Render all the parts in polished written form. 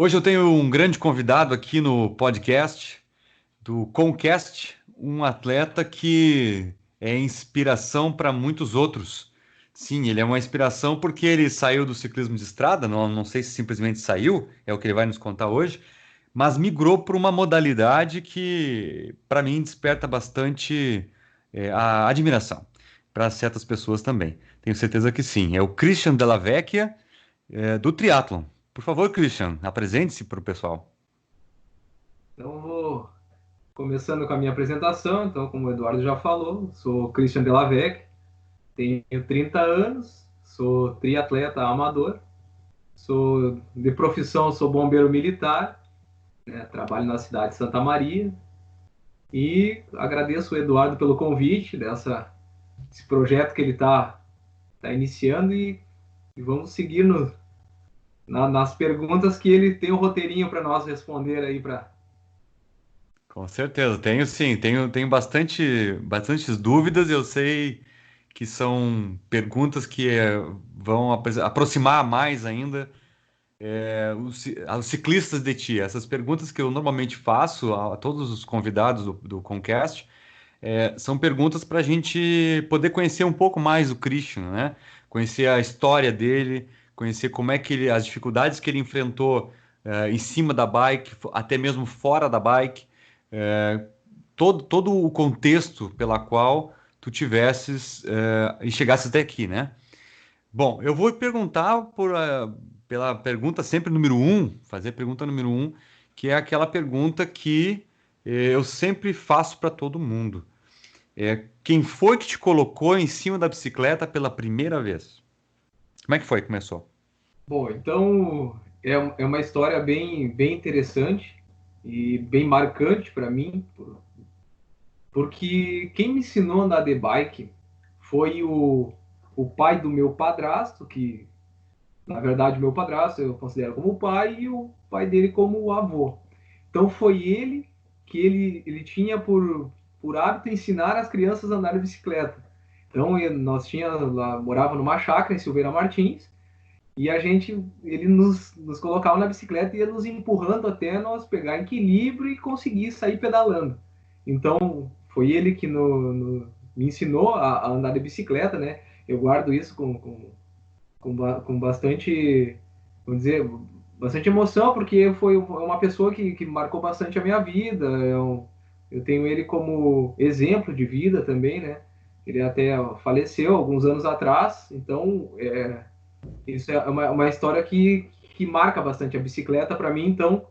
Hoje eu tenho um grande convidado aqui no podcast do Concast, um atleta que é inspiração para muitos outros. Sim, ele é uma inspiração porque ele saiu do ciclismo de estrada, não sei se simplesmente saiu, é o que ele vai nos contar hoje, mas migrou para uma modalidade que, para mim, desperta bastante a admiração para certas pessoas também. Tenho certeza que sim. É o Christian Della Vecchia, do triatlon. Por favor, Christian, apresente-se para o pessoal. Então, eu vou começando com a minha apresentação. Então, como o Eduardo já falou, sou Christian Delavec, tenho 30 anos, sou triatleta amador, sou de profissão, sou bombeiro militar, né, trabalho na cidade de Santa Maria e agradeço o Eduardo pelo convite desse projeto que ele tá iniciando e vamos seguir nas perguntas que ele tem o roteirinho para nós responder aí para. Com certeza, tenho sim, tenho bastantes dúvidas. Eu sei que são perguntas que vão aproximar mais ainda os ciclistas de ti. Essas perguntas que eu normalmente faço a todos os convidados do Concast são perguntas para a gente poder conhecer um pouco mais o Christian, né? Conhecer a história dele, conhecer como é que as dificuldades que ele enfrentou em cima da bike, até mesmo fora da bike, é, todo o contexto pela qual tu tivesses e chegasses até aqui, né? Bom, eu vou perguntar pela pergunta sempre número um, fazer a pergunta número um, que é aquela pergunta que eu sempre faço para todo mundo. Quem foi que te colocou em cima da bicicleta pela primeira vez? Como é que foi que começou? Bom, então é uma história bem interessante e bem marcante para mim, porque quem me ensinou a andar de bike foi o pai do meu padrasto, que na verdade meu padrasto eu considero como pai e o pai dele como avô. Então foi ele que ele tinha por hábito ensinar as crianças a andar de bicicleta. Então nós tinha lá, morava numa chácara em Silveira Martins, e ele nos colocava na bicicleta e ia nos empurrando até nós pegar equilíbrio e conseguir sair pedalando. Então, foi ele que me ensinou a andar de bicicleta, né? Eu guardo isso com bastante, vamos dizer, bastante emoção, porque foi uma pessoa que marcou bastante a minha vida. Eu tenho ele como exemplo de vida também, né? Ele até faleceu alguns anos atrás, então isso é uma história que marca bastante a bicicleta para mim, então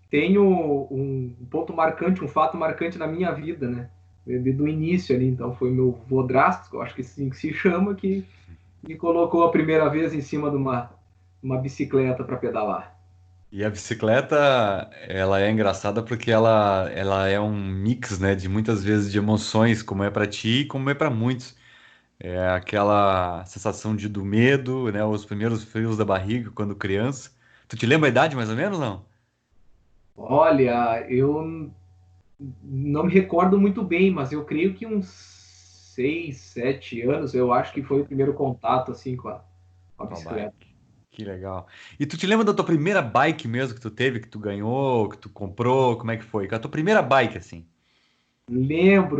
tenho um ponto marcante, um fato marcante na minha vida, né? Do início ali, então foi meu vodrasto, eu acho que assim que se chama, que me colocou a primeira vez em cima de uma bicicleta para pedalar. E a bicicleta, ela é engraçada porque ela é um mix, né, de muitas vezes de emoções, como é para ti e como é para muitos. É aquela sensação do medo, né, os primeiros frios da barriga quando criança. Tu te lembra a idade mais ou menos, não? Olha, eu não me recordo muito bem, mas eu creio que uns 6, 7 anos, eu acho que foi o primeiro contato assim com a Com a bicicleta. bike. Que legal. E tu te lembra da tua primeira bike mesmo que tu teve, que tu ganhou, que tu comprou? Como é que foi? Que a tua primeira bike, assim. Lembro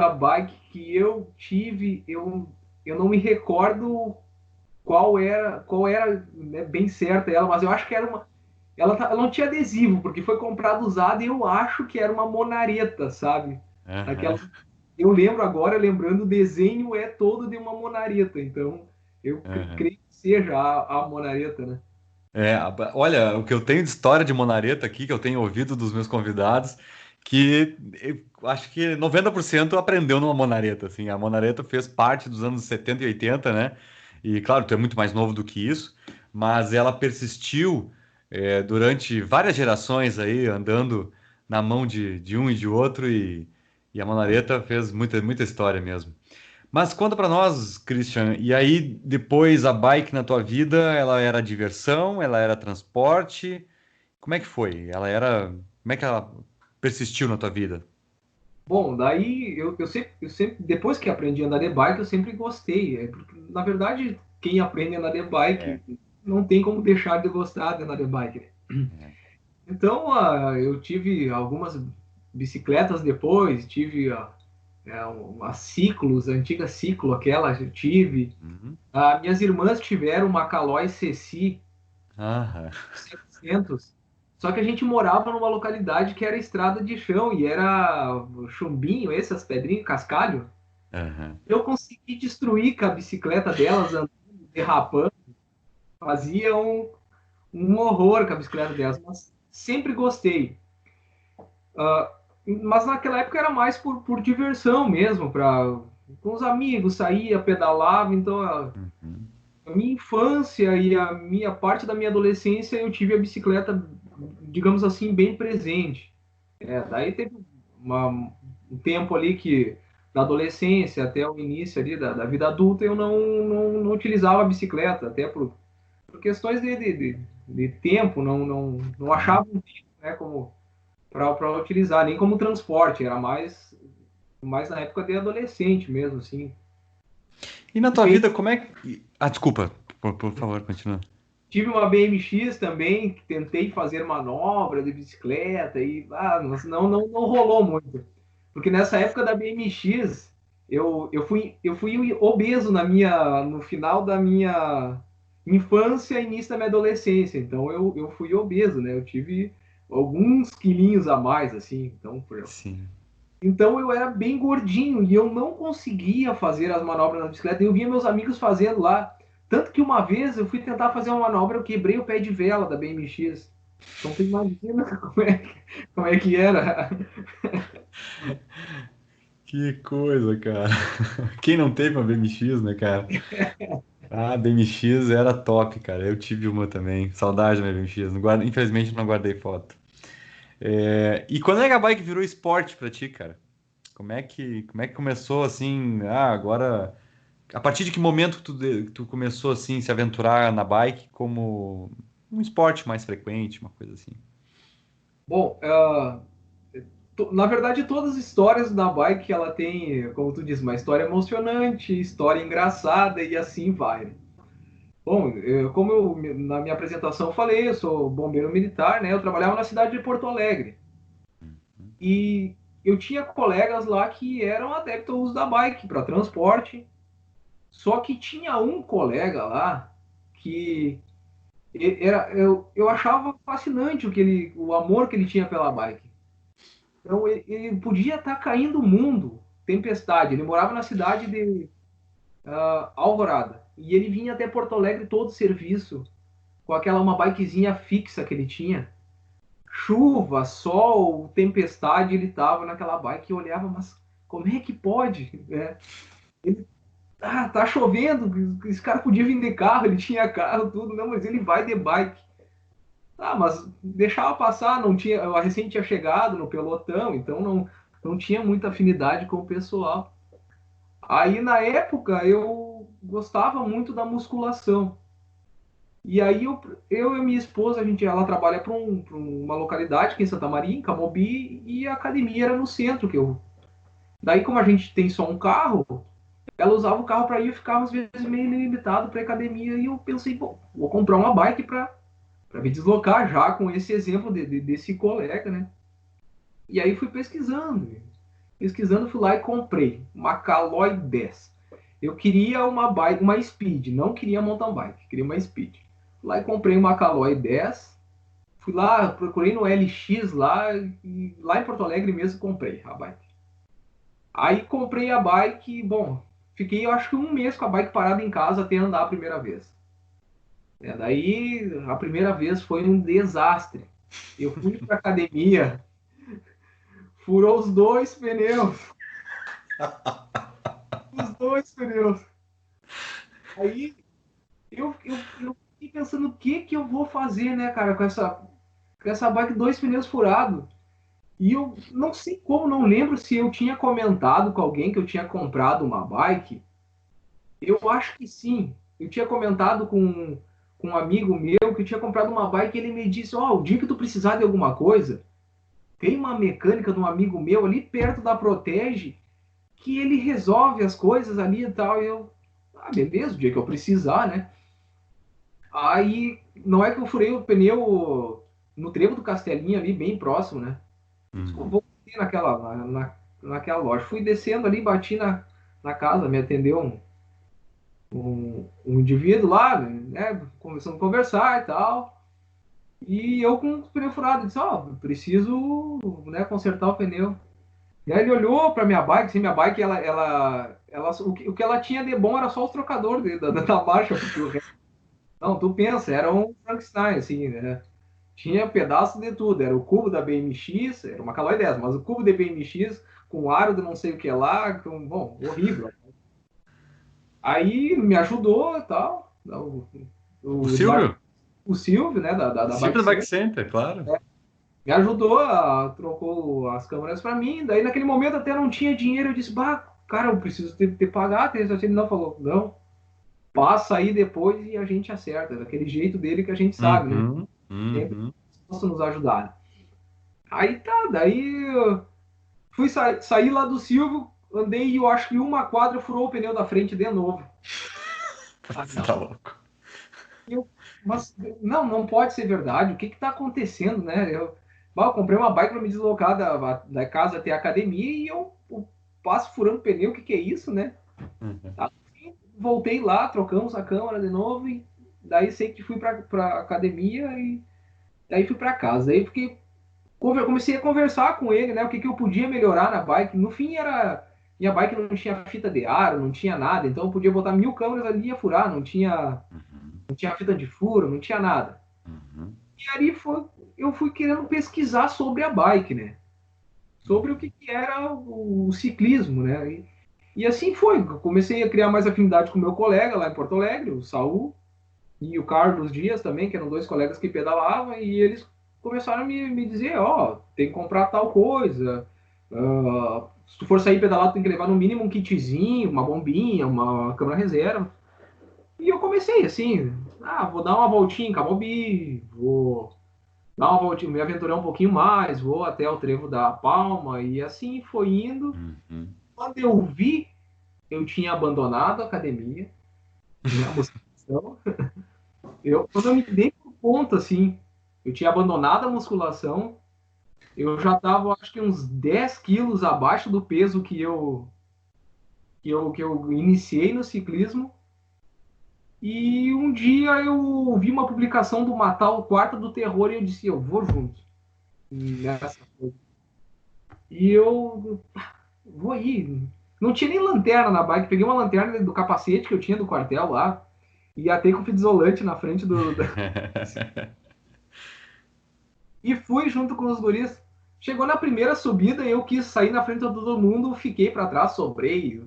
a bike que eu tive, eu não me recordo qual era, né, bem certa ela, mas eu acho que era ela não tinha adesivo, porque foi comprada usada e eu acho que era uma monareta, sabe? Aham, Aquela, eu lembro agora, lembrando, o desenho é todo de uma monareta, então eu aham. creio que seja a monareta, né? Olha, o que eu tenho de história de Monareta aqui, que eu tenho ouvido dos meus convidados, que eu acho que 90% aprendeu numa Monareta, assim. A Monareta fez parte dos anos 70 e 80, né? E claro, tu é muito mais novo do que isso, mas ela persistiu durante várias gerações aí, andando na mão de um e de outro, e a Monareta fez muita história mesmo. Mas conta pra nós, Christian, e aí depois a bike na tua vida, ela era diversão, ela era transporte? Como é que foi? Como é que ela persistiu na tua vida? Bom, daí eu sempre, depois que aprendi a andar de bike, eu sempre gostei. Porque, na verdade, quem aprende a andar de bike É. não tem como deixar de gostar de andar de bike, né? Então, eu tive algumas bicicletas depois, tive uma Ciclos, a antiga Ciclo, aquela eu tive. Uhum. Minhas irmãs tiveram uma Caloi CC Ah, 700, só que a gente morava numa localidade que era estrada de chão e era chumbinho, essas pedrinhas, cascalho. aham. Eu consegui destruir com a bicicleta delas, andando, derrapando, fazia um horror com a bicicleta delas, mas sempre gostei. Uh, mas naquela época era mais por diversão mesmo, para com os amigos, saía, pedalava, então Uhum. a minha infância e a minha parte da minha adolescência eu tive a bicicleta, digamos assim, bem presente. Daí teve um tempo ali que, da adolescência até o início ali da vida adulta, eu não utilizava a bicicleta, até por questões de tempo, não Uhum. achava um tempo, né, como para utilizar, nem como transporte, era mais na época de adolescente mesmo, assim. E na tua Bem, vida, como é que. Ah, desculpa, por favor, continua. tive uma BMX também, que tentei fazer manobra de bicicleta e não rolou muito. Porque nessa época da BMX, eu fui obeso no final da minha infância e início da minha adolescência. Então eu fui obeso, né? Eu tive alguns quilinhos a mais, assim. Sim. Então eu era bem gordinho e eu não conseguia fazer as manobras na bicicleta. Eu via meus amigos fazendo lá. Tanto que uma vez eu fui tentar fazer uma manobra, eu quebrei o pé de vela da BMX. Então tu imagina como é que era. Que coisa, cara. Quem não teve uma BMX, né, cara? Ah, BMX era top, cara. Eu tive uma também. Saudade da minha BMX. Infelizmente não guardei foto. E quando é que a bike virou esporte pra ti, cara? Como é que começou assim? Ah, agora. A partir de que momento tu começou assim se aventurar na bike como um esporte mais frequente, uma coisa assim? Bom, na verdade, todas as histórias da bike, ela tem, como tu diz, uma história emocionante, história engraçada e assim vai. Bom, como na minha apresentação falei, eu sou bombeiro militar, né? Eu trabalhava na cidade de Porto Alegre. E eu tinha colegas lá que eram adeptos ao uso da bike para transporte. Só que tinha um colega lá que eu achava fascinante o amor que ele tinha pela bike. Então ele podia estar caindo o mundo, tempestade. Ele morava na cidade de Alvorada e ele vinha até Porto Alegre todo serviço com aquela uma bikezinha fixa que ele tinha. Chuva, sol, tempestade, ele tava naquela bike e olhava, mas como é que pode? Ele, tá chovendo, esse cara podia vir de carro, ele tinha carro, tudo, não, mas ele vai de bike. Mas deixava passar, não tinha, eu recém tinha chegado no pelotão, então não tinha muita afinidade com o pessoal. Aí na época eu gostava muito da musculação. E aí eu e minha esposa, ela trabalha para uma localidade aqui em Santa Maria, em Camobi, e a academia era no centro Daí como a gente tem só um carro, ela usava o carro para ir e ficava às vezes meio limitado para academia e eu pensei, bom, vou comprar uma bike para me deslocar já com esse exemplo desse colega, né? E aí fui pesquisando, fui lá e comprei uma Caloi 10. Eu queria uma bike, uma Speed, não queria mountain bike, queria uma Speed. Fui lá e comprei uma Caloi 10. Fui lá, procurei no LX lá e lá em Porto Alegre mesmo comprei a bike. Aí comprei a bike, bom, fiquei eu acho que um mês com a bike parada em casa até andar a primeira vez. Daí a primeira vez foi um desastre. Eu fui para academia, furou os dois pneus, os dois pneus. Aí eu fiquei pensando o que eu vou fazer, né, cara, com essa bike, dois pneus furados. E eu não sei como, não lembro se eu tinha comentado com alguém que eu tinha comprado uma bike. Eu acho que sim. Eu tinha comentado com um amigo meu que eu tinha comprado uma bike e ele me disse: Ó, o dia que tu precisar de alguma coisa, tem uma mecânica de um amigo meu ali perto da Protege que ele resolve as coisas ali e tal. E eu, beleza, o dia que eu precisar, né? Aí, não é que eu furei o pneu no trevo do Castelinho ali, bem próximo, né? Uhum. Vou naquela loja. Fui descendo ali, bati na casa, me atendeu um indivíduo lá, né? Começando a conversar e tal. E eu com o pneu furado, disse, ó, preciso, né, consertar o pneu. E aí ele olhou para minha bike, assim, minha bike, o que ela tinha de bom era só os trocadores da marcha, porque o resto, não, tu pensa, era um Frankenstein, assim, né? Tinha pedaço de tudo, era o cubo da BMX, era uma Caloi 10, mas o cubo de BMX com aro de não sei o que lá, bom, horrível. Aí me ajudou e tal, O o Eduardo, Silvio? o Silvio, né, O da Silvio Bike da Bike Center, Center, claro. me ajudou, trocou as câmeras para mim. Daí naquele momento até não tinha dinheiro. Eu disse, bah, cara, eu preciso ter pagar. Ele não falou, não, passa aí depois e a gente acerta. Daquele jeito dele que a gente sabe, né? Uhum, Sempre uhum. posso nos ajudar. Aí tá, daí fui sair lá do Silvio, andei e eu acho que uma quadra furou o pneu da frente de novo. Ah, Você tá não. louco. Eu, mas não pode ser verdade. O que está acontecendo, né? Eu comprei uma bike para me deslocar da casa até a academia e eu passo furando pneu. O que é isso, né? Uhum. Assim, voltei lá, trocamos a câmera de novo e daí sei que fui para academia e daí fui para casa. Daí fiquei comecei a conversar com ele, né? O que eu podia melhorar na bike. No fim era minha bike não tinha fita de aro, não tinha nada, então eu podia botar 1000 câmeras ali e ia furar, Uhum. não tinha fita de furo, não tinha nada. Uhum. E ali eu fui querendo pesquisar sobre a bike, né? Sobre o que era o ciclismo, né? E assim foi. Eu comecei a criar mais afinidade com o meu colega lá em Porto Alegre, o Saul, e o Carlos Dias também, que eram dois colegas que pedalavam, e eles começaram a me dizer, ó, oh, tem que comprar tal coisa, se tu for sair pedalar, tu tem que levar no mínimo um kitzinho, uma bombinha, uma câmera reserva. E eu comecei assim, vou dar uma voltinha em Camobi, vou dar uma voltinha, me aventurar um pouquinho mais, vou até o Trevo da Palma, e assim foi indo. Uhum. Quando eu vi, eu tinha abandonado a academia, né, a musculação. Quando eu me dei por conta, assim, eu tinha abandonado a musculação, eu já estava, acho que uns 10 quilos abaixo do peso que eu iniciei no ciclismo. E um dia eu vi uma publicação do Matar o Quarto do Terror e eu disse, eu vou junto nessa coisa. E eu vou aí. Não tinha nem lanterna na bike, peguei uma lanterna do capacete que eu tinha do quartel lá e atei com fita isolante na frente e fui junto com os guris. Chegou na primeira subida, eu quis sair na frente de todo mundo, fiquei para trás, sobrei.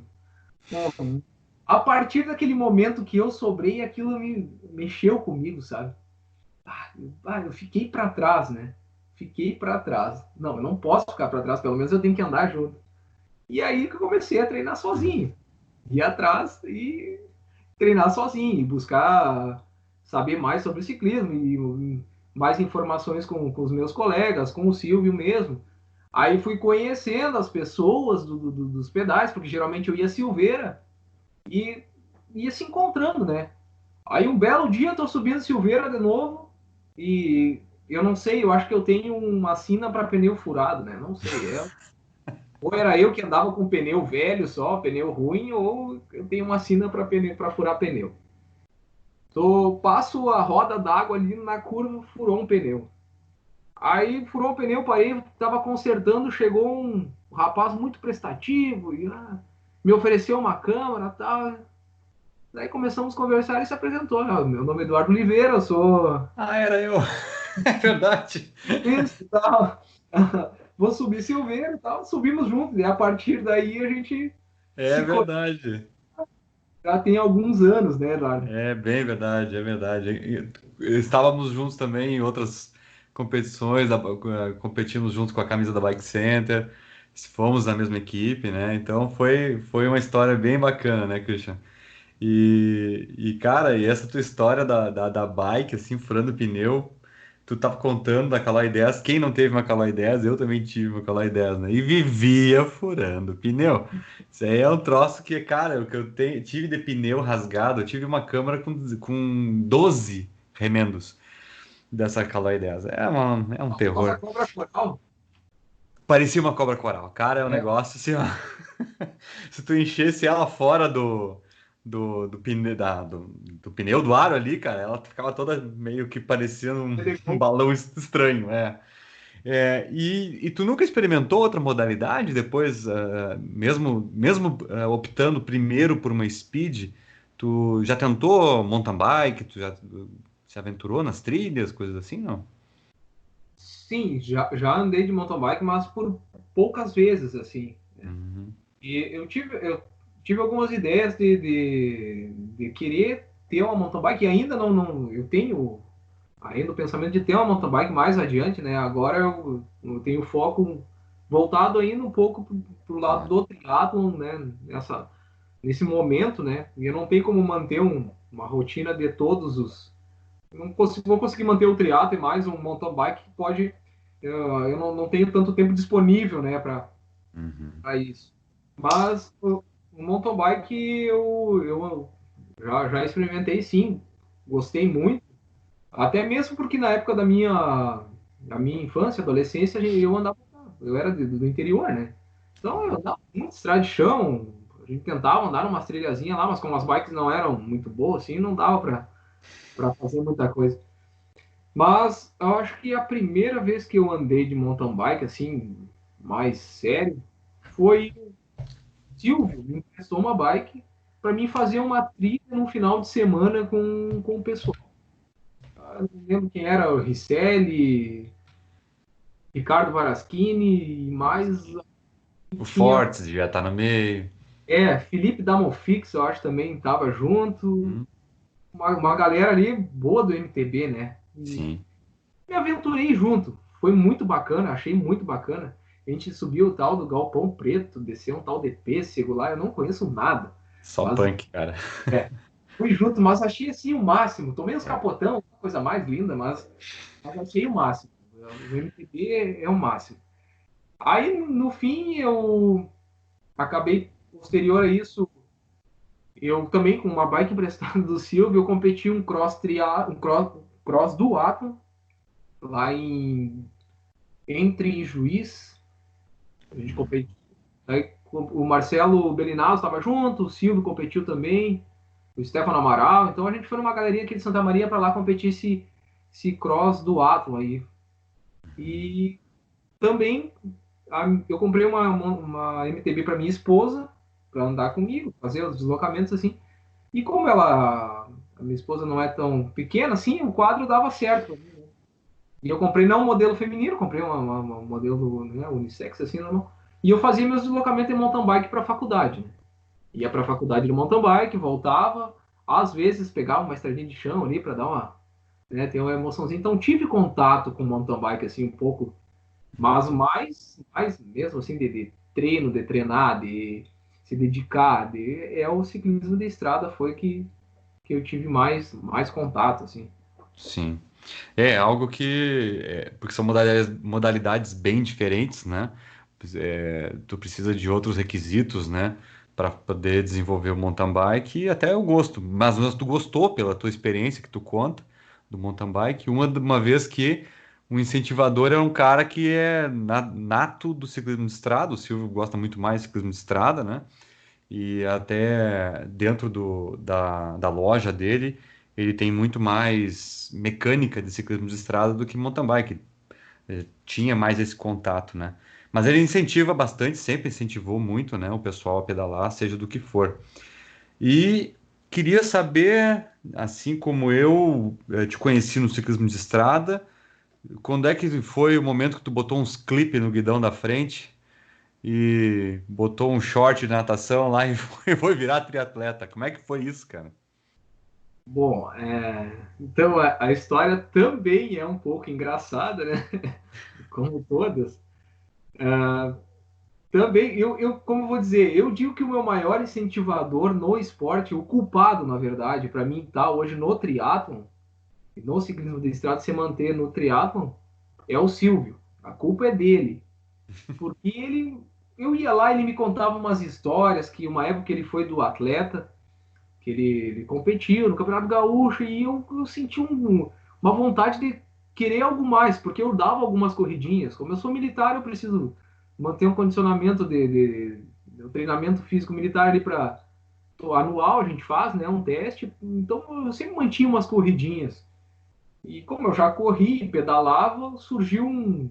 Bom, a partir daquele momento que eu sobrei, aquilo me mexeu comigo, sabe? Eu fiquei para trás, né? Fiquei para trás. Não, eu não posso ficar para trás, pelo menos eu tenho que andar junto. E aí que eu comecei a treinar sozinho. Ir atrás e treinar sozinho, buscar saber mais sobre ciclismo e mais informações com os meus colegas, com o Silvio mesmo. Aí fui conhecendo as pessoas dos pedais, porque geralmente eu ia a Silveira e ia se encontrando, né? Aí um belo dia eu tô subindo Silveira de novo e eu não sei, eu acho que eu tenho uma sina para pneu furado, né? Não sei, ou era eu que andava com pneu velho só, pneu ruim, ou eu tenho uma sina para furar pneu. Passo a roda d'água ali na curva, furou um pneu. Aí furou o pneu, parei, tava consertando, chegou um rapaz muito prestativo e me ofereceu uma câmera e tal. Daí começamos a conversar e se apresentou. Meu nome é Eduardo Oliveira, eu sou Ah, era eu. É verdade. isso e tal. Vou subir Silveira e tal. Subimos juntos e a partir daí a gente É se conhece. verdade. Já tem alguns anos, né, Eduardo? É bem verdade, é verdade. Estávamos juntos também em outras competições, competimos juntos com a camisa da Bike Center, fomos na mesma equipe, né? Então foi uma história bem bacana, né, Christian? Cara, e essa tua história da bike, assim, furando pneu, tu tava contando da Caloi 10, quem não teve uma Caloi 10, eu também tive uma Caloi 10, né? E vivia furando pneu. Isso aí é um troço que, cara, o que tive de pneu rasgado, eu tive uma câmera com 12. remendos dessa Calói 10. É um Nossa, terror. cobra coral. Parecia uma cobra coral. Cara, é um É, negócio assim, ó. Se tu enchesse ela fora do pneu do aro ali, cara, ela ficava toda meio que parecendo um elegante. balão estranho, e tu nunca experimentou outra modalidade depois, mesmo optando primeiro por uma speed, tu já tentou mountain bike, tu já se aventurou nas trilhas, coisas assim, não? Sim, já andei de mountain bike, mas por poucas vezes, assim. Uhum. E eu tive algumas ideias de querer ter uma mountain bike, e ainda não, eu tenho ainda o pensamento de ter uma mountain bike mais adiante, né? Agora eu tenho foco voltado ainda um pouco pro lado Claro. do triatlon, né? Nesse momento, né? E eu não tenho como manter uma rotina de todos os. Não vou conseguir manter o triatlo e mais um mountain bike que pode. Eu não tenho tanto tempo disponível, né, para Uhum. isso. Mas o mountain bike eu já experimentei sim, gostei muito. Até mesmo porque na época da minha infância, adolescência, eu era do interior, né? Então eu Uhum. andava muito estrada de chão, a gente tentava andar umas trilhazinhas lá, mas como as bikes não eram muito boas, assim, não dava para fazer muita coisa. Mas eu acho que a primeira vez que eu andei de mountain bike, assim, mais sério, foi o Silvio me emprestou uma bike para mim fazer uma trilha no final de semana com o pessoal. Eu não lembro quem era, o Ricelli, Ricardo Varaschini e mais O tinha. Fortes já tá no meio. Felipe Damofix, eu acho também estava junto. Uhum. Uma galera ali boa do MTB, né? E Sim, me aventurei junto. Foi muito bacana, achei muito bacana. A gente subiu o tal do Galpão Preto, desceu um tal de pêssego lá, eu não conheço nada. só Mas punk, cara. fui junto, mas achei assim o máximo. Tomei uns capotão, coisa mais linda, mas achei o máximo. O MTB é o máximo. Aí, no fim, eu acabei, posterior a isso, eu também, com uma bike emprestada do Silvio, eu competi um cross duathlon lá entre Juiz. A gente competiu. Aí, o Marcelo Belinazzo estava junto, o Silvio competiu também, o Stefano Amaral. Então a gente foi numa galerinha aqui de Santa Maria para lá competir esse cross duathlon aí. E também eu comprei uma MTB para minha esposa, para andar comigo, fazer os deslocamentos assim. E como a minha esposa não é tão pequena assim, o quadro dava certo pra mim, né? E eu comprei não um modelo feminino, comprei uma modelo, né, unissex assim, normal. E eu fazia meus deslocamentos em mountain bike para a faculdade, né? Ia para a faculdade de mountain bike, voltava, às vezes pegava uma estradinha de chão ali para dar uma, né, ter uma emoçãozinha. Então tive contato com mountain bike assim um pouco, mas mais mesmo assim de treino, de treinar, de se dedicar, é o ciclismo de estrada foi que eu tive mais contato, assim. Sim. É algo porque são modalidades bem diferentes, né? Tu precisa de outros requisitos, né? Para poder desenvolver o mountain bike e até o gosto. Mas tu gostou pela tua experiência que tu conta do mountain bike, uma vez que o incentivador é um cara que é nato do ciclismo de estrada. O Silvio gosta muito mais de ciclismo de estrada, né? E até dentro da loja dele, ele tem muito mais mecânica de ciclismo de estrada do que mountain bike. Tinha mais esse contato, né? Mas ele incentiva bastante, sempre incentivou muito, né, o pessoal a pedalar, seja do que for. E queria saber, assim como eu te conheci no ciclismo de estrada, quando é que foi o momento que tu botou uns clipes no guidão da frente e botou um short de natação lá e foi virar triatleta. Como é que foi isso, cara? Bom, então a história também é um pouco engraçada, né? Como todas. Também, como eu vou dizer, eu digo que o meu maior incentivador no esporte, o culpado, na verdade, para mim tá hoje no triatlon, no ciclismo de estrada, se manter no triatlon, é o Silvio. A culpa é dele. Porque eu ia lá, ele me contava umas histórias que uma época ele foi do atleta, que ele competiu no Campeonato Gaúcho e eu senti uma vontade de querer algo mais, porque eu dava algumas corridinhas. Como eu sou militar, eu preciso manter um condicionamento de um treinamento físico militar ali para anual, a gente faz, né, um teste. Então eu sempre mantinha umas corridinhas. E como eu já corri, pedalava, surgiu um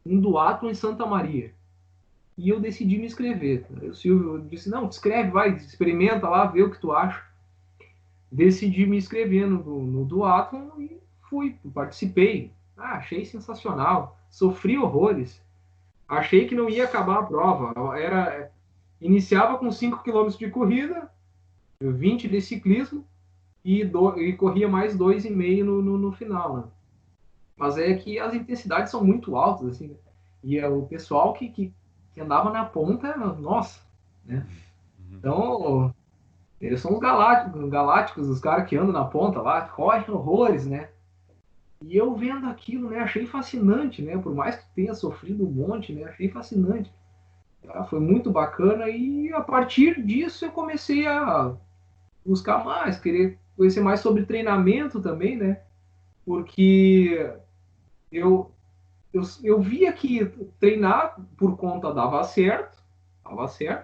duatlon em Santa Maria. E eu decidi me inscrever. O Silvio disse, não, te escreve, vai, experimenta lá, vê o que tu acha. Decidi me inscrever no duatlon e fui, participei. Ah, achei sensacional. Sofri horrores. Achei que não ia acabar a prova. Iniciava com 5 quilômetros de corrida, 20 de ciclismo e corria mais 2,5 no final, né? Mas é que as intensidades são muito altas, assim, né? E é o pessoal que andava na ponta, nossa, né? Então, eles são os galácticos, os caras que andam na ponta lá, correm horrores, né? E eu vendo aquilo, né, achei fascinante, né? Por mais que tenha sofrido um monte, né, achei fascinante. Ah, foi muito bacana e a partir disso eu comecei a buscar mais, querer conhecer mais sobre treinamento também, né? Porque eu, eu via que treinar por conta dava certo,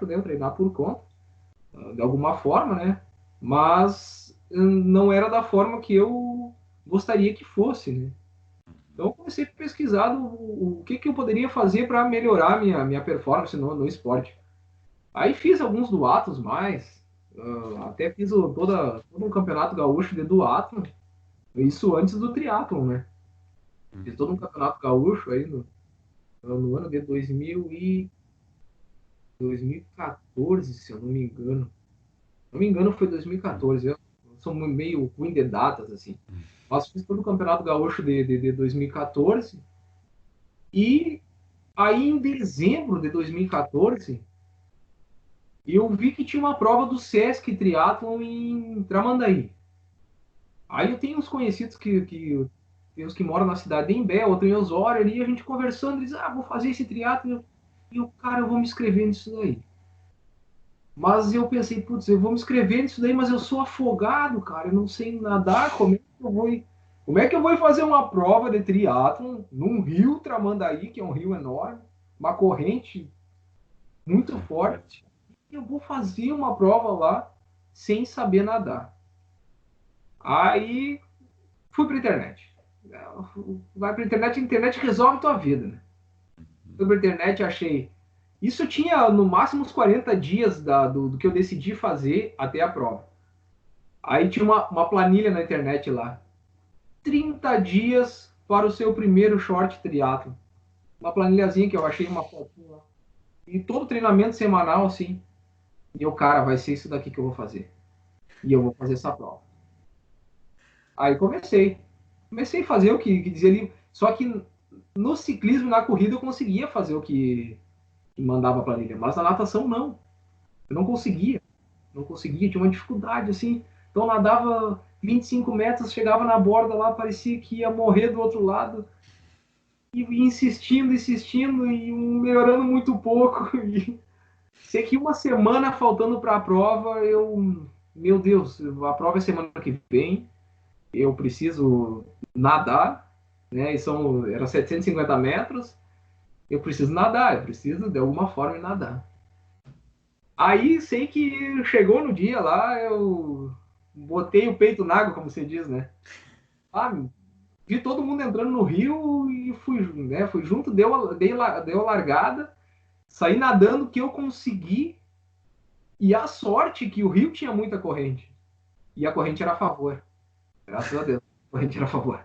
né? Eu treinar por conta, de alguma forma, né? Mas não era da forma que eu gostaria que fosse, né? Então eu comecei a pesquisar o que eu poderia fazer para melhorar minha performance no esporte. Aí fiz alguns duatos mais, até fiz todo um campeonato gaúcho de duatlon, isso antes do triatlon, né? Fiz todo um campeonato gaúcho aí no ano de 2014, se eu não me engano. Se não me engano, foi 2014. Eu sou meio ruim de datas, assim. Mas fiz todo o campeonato gaúcho de 2014. E aí, em dezembro de 2014, eu vi que tinha uma prova do Sesc Triathlon em Tramandaí. Aí eu tenho uns conhecidos que tem uns que moram na cidade de Imbé, outro em Osório ali, a gente conversando, eles, vou fazer esse triatlo e eu, cara, eu vou me inscrever nisso daí. Mas eu pensei, putz, eu vou me inscrever nisso daí, mas eu sou afogado, cara, eu não sei nadar, como é que eu vou fazer uma prova de triatlon num rio Tramandaí, que é um rio enorme, uma corrente muito forte, e eu vou fazer uma prova lá sem saber nadar. Aí fui para internet. Vai para internet, a internet resolve tua vida, né? Fui para internet, achei. Isso tinha no máximo uns 40 dias do que eu decidi fazer até a prova. Aí tinha uma planilha na internet lá. 30 dias para o seu primeiro short triatlo. Uma planilhazinha que eu achei uma fotinha lá. E todo treinamento semanal, assim. E eu, cara, vai ser isso daqui que eu vou fazer. E eu vou fazer essa prova. Aí comecei. Comecei a fazer o que dizia ali. Só que no ciclismo, na corrida, eu conseguia fazer o que mandava a planilha. Mas na natação, não. Eu não conseguia. Não conseguia, tinha uma dificuldade, assim. Então eu nadava 25 metros, chegava na borda lá, parecia que ia morrer do outro lado. E insistindo, insistindo, e melhorando muito pouco. E sei que uma semana faltando para a prova, eu. Meu Deus, a prova é semana que vem. Eu preciso nadar, né? Era 750 metros. Eu preciso nadar, eu preciso de alguma forma nadar. Aí sei que chegou no dia lá, eu botei o peito na água, como você diz, né? Ah, vi todo mundo entrando no rio e fui, né? Fui junto, deu largada, saí nadando o que eu consegui. E a sorte que o rio tinha muita corrente. E a corrente era a favor. Graças a Deus, a corrente era a favor.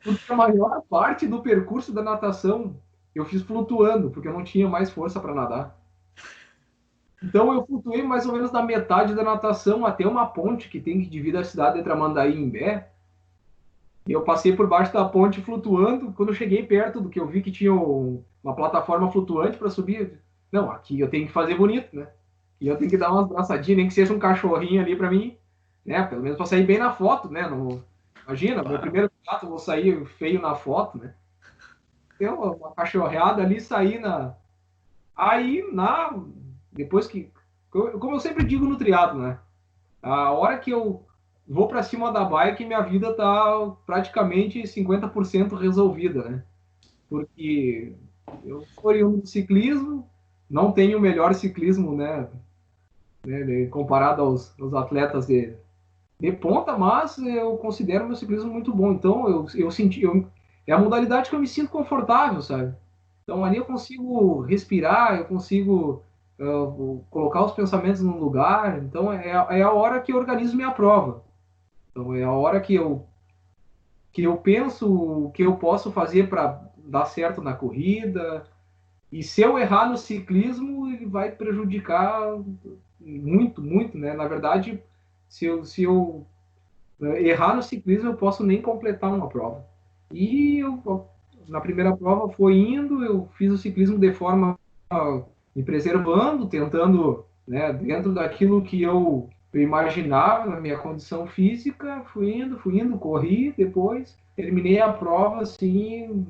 Porque a maior parte do percurso da natação eu fiz flutuando, porque eu não tinha mais força para nadar. Então eu flutuei mais ou menos da metade da natação até uma ponte que tem que dividir a cidade de Tramandaí e Imbé. E eu passei por baixo da ponte flutuando. Quando eu cheguei perto do que eu vi que tinha uma plataforma flutuante para subir, não, aqui eu tenho que fazer bonito, né? E eu tenho que dar umas braçadinhas, nem que seja um cachorrinho ali para mim, né? Pelo menos para sair bem na foto, né? Imagina, meu primeiro contato, eu vou sair feio na foto, né? Deu uma cachorreada ali, saí na. Aí, depois que. Como eu sempre digo no triatlo, né? A hora que eu vou para cima da bike e minha vida tá praticamente 50% resolvida, né? Porque eu sou oriundo do ciclismo, não tenho o melhor ciclismo, né, comparado aos atletas de ponta, mas eu considero meu ciclismo muito bom. Então, é a modalidade que eu me sinto confortável, sabe? Então, ali eu consigo respirar, eu consigo colocar os pensamentos no lugar. Então, é a hora que eu organizo minha prova. Então, é a hora que eu penso o que eu posso fazer para dar certo na corrida. E se eu errar no ciclismo, ele vai prejudicar muito, muito, né? Na verdade, se eu errar no ciclismo, eu posso nem completar uma prova. E na primeira prova foi indo, eu fiz o ciclismo de forma me preservando, tentando, né, dentro daquilo que eu imaginava na minha condição física, fui indo, corri, depois terminei a prova assim,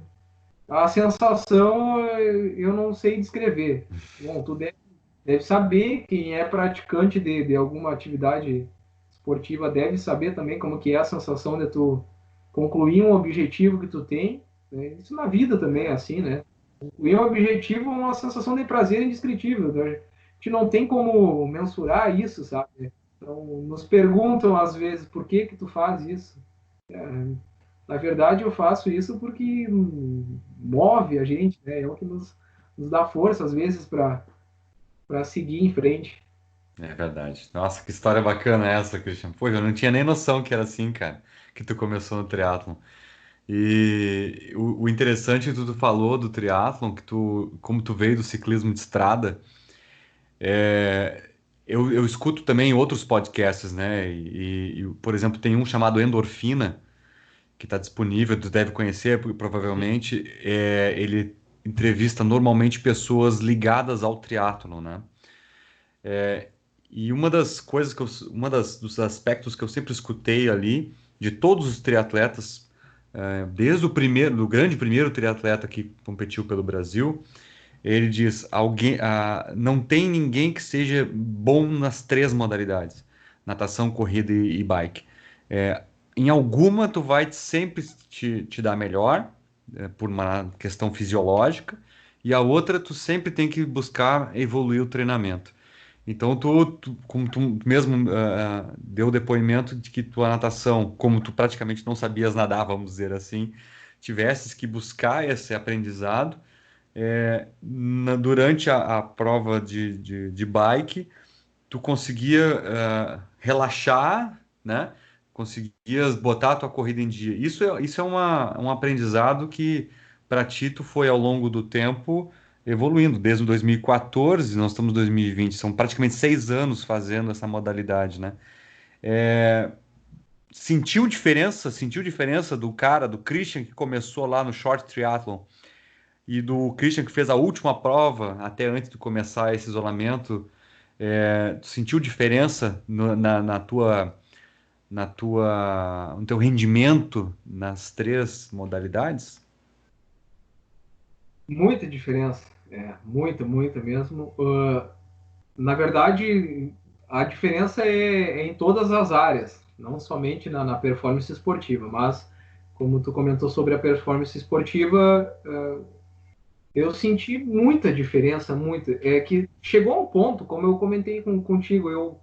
a sensação eu não sei descrever. Bom, tu deve saber, quem é praticante de alguma atividade esportiva deve saber também como que é a sensação de tu concluir um objetivo que tu tem, né? Isso na vida também é assim, né? Concluir um objetivo é uma sensação de prazer indescritível, né? A gente não tem como mensurar isso, sabe? Então, nos perguntam às vezes por que que tu faz isso. Na verdade, eu faço isso porque move a gente, né? É o que nos dá força às vezes para seguir em frente. É verdade. Nossa, que história bacana é essa, Christian. Pô, eu não tinha nem noção que era assim, cara, que tu começou no triatlon. E o interessante que tu falou do triatlon, que tu, como tu veio do ciclismo de estrada, é, eu escuto também outros podcasts, né? Por exemplo, tem um chamado Endorfina, que está disponível, tu deve conhecer, porque provavelmente ele entrevista normalmente pessoas ligadas ao triatlon, né? E uma das coisas dos aspectos que eu sempre escutei ali, de todos os triatletas, desde o primeiro, do grande primeiro triatleta que competiu pelo Brasil, ele diz: não tem ninguém que seja bom nas três modalidades, natação, corrida e bike. É, em alguma tu vai sempre te dar melhor, por uma questão fisiológica, e a outra tu sempre tem que buscar evoluir o treinamento. Então, como tu mesmo deu o depoimento de que tua natação, como tu praticamente não sabias nadar, vamos dizer assim, tivesses que buscar esse aprendizado, durante a prova de bike, tu conseguia relaxar, né? Conseguias botar a tua corrida em dia. Isso é um aprendizado que para ti tu foi ao longo do tempo evoluindo. Desde o 2014, nós estamos em 2020, são praticamente 6 anos fazendo essa modalidade, né? Sentiu diferença do cara, do Christian, que começou lá no Short Triathlon, e do Christian que fez a última prova, até antes de começar esse isolamento, tu sentiu diferença no teu rendimento nas três modalidades? Muita diferença, muita, muita mesmo. Na verdade, a diferença é em todas as áreas, não somente na performance esportiva, mas como tu comentou sobre a performance esportiva, eu senti muita diferença, muita. É que chegou a um ponto, como eu comentei contigo, eu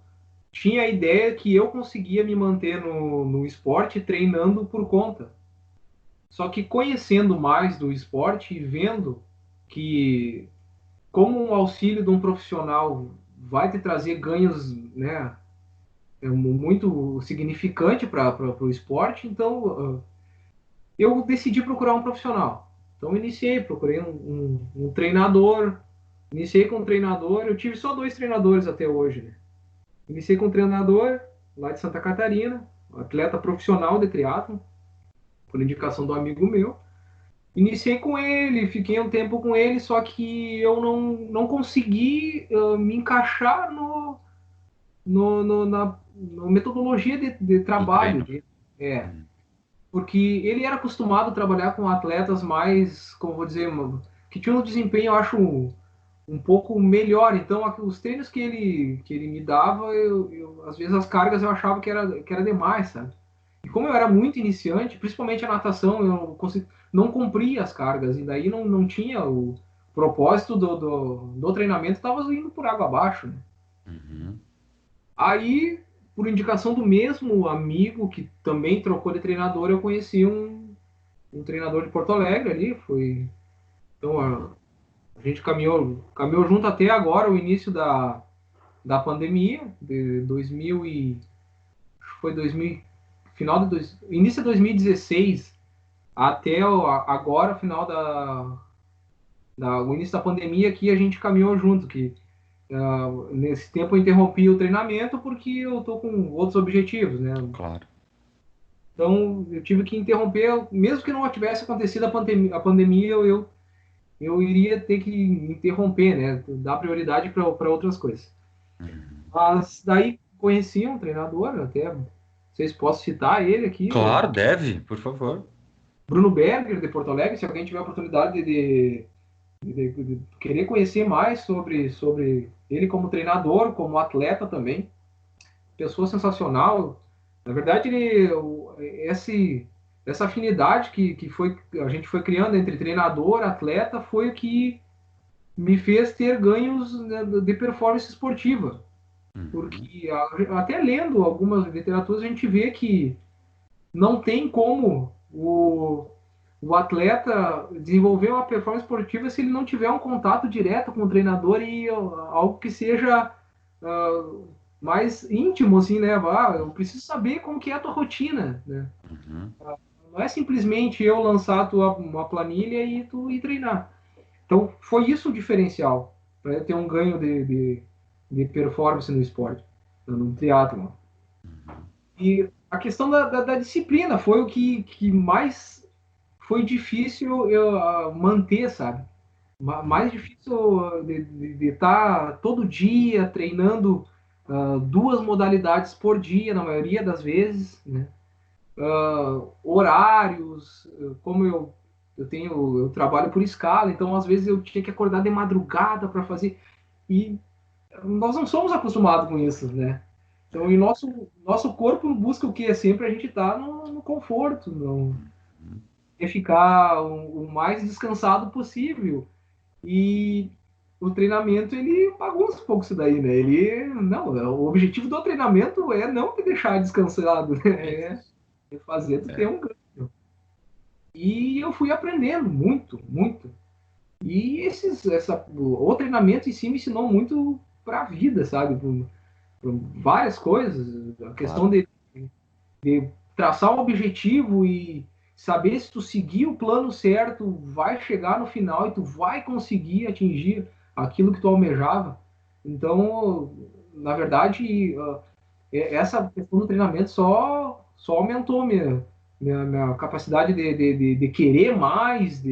tinha a ideia que eu conseguia me manter no esporte treinando por conta. Só que conhecendo mais do esporte e vendo que como um auxílio de um profissional vai te trazer ganhos, né, muito significante para o esporte, então eu decidi procurar um profissional. Então procurei um treinador, iniciei com um treinador, eu tive só 2 treinadores até hoje, né? Iniciei com um treinador lá de Santa Catarina, um atleta profissional de triatlo, por indicação do amigo meu. Iniciei com ele, fiquei um tempo com ele, só que eu não consegui me encaixar na metodologia de Do trabalho treino. dele. Porque ele era acostumado a trabalhar com atletas mais, como vou dizer, que tinham um desempenho, eu acho, um pouco melhor. Então, os treinos que ele me dava, às vezes as cargas eu achava que era demais, sabe? E como eu era muito iniciante, principalmente a natação, não cumpria as cargas, e daí não tinha o propósito do treinamento, estava indo por água abaixo, né? Uhum. Aí, por indicação do mesmo amigo que também trocou de treinador, eu conheci um treinador de Porto Alegre ali, foi... Então, a gente caminhou junto até agora, o início da pandemia, de 2000 e... Foi 2000, início de 2016 até agora, final o início da pandemia, que a gente caminhou junto, que nesse tempo eu interrompi o treinamento porque eu tô com outros objetivos, né? Claro. Então eu tive que interromper, mesmo que não tivesse acontecido a pandemia, eu iria ter que interromper, né? Dar prioridade para outras coisas. Uhum. Mas daí conheci um treinador, até vocês posso citar ele aqui, Claro, deve, por favor. Bruno Berger, de Porto Alegre. Se alguém tiver a oportunidade de querer conhecer mais sobre ele como treinador, como atleta também, pessoa sensacional. Na verdade, essa afinidade a gente foi criando entre treinador e atleta foi o que me fez ter ganhos, né, de performance esportiva. Uhum. Porque até lendo algumas literaturas a gente vê que não tem como o atleta desenvolver uma performance esportiva se ele não tiver um contato direto com o treinador e algo que seja mais íntimo, assim, né? Eu preciso saber como que é a tua rotina, né? Uhum. Não é simplesmente eu lançar uma planilha e tu ir treinar. Então, foi isso o diferencial para ter um ganho de performance no esporte, no triatlo. E a questão da disciplina foi o que mais foi difícil eu manter, sabe? Mais difícil de estar todo dia treinando duas modalidades por dia, na maioria das vezes, né? Horários, como eu trabalho por escala, então às vezes eu tinha que acordar de madrugada para fazer, e nós não somos acostumados com isso, né? Então, e nosso corpo busca o quê? Sempre a gente tá no conforto, não Uhum. é ficar o mais descansado possível. E o treinamento, ele bagunça um pouco isso daí, né? Não, o objetivo do treinamento é não te deixar descansado, né? É fazer tu ter É, um ganho. E eu fui aprendendo muito, muito. E o treinamento em si me ensinou muito para a vida, sabe? Por várias coisas. A questão claro. de traçar um objetivo e saber se tu seguir o plano certo, vai chegar no final e tu vai conseguir atingir aquilo que tu almejava. Então, na verdade, essa questão do treinamento só aumentou minha capacidade de querer mais.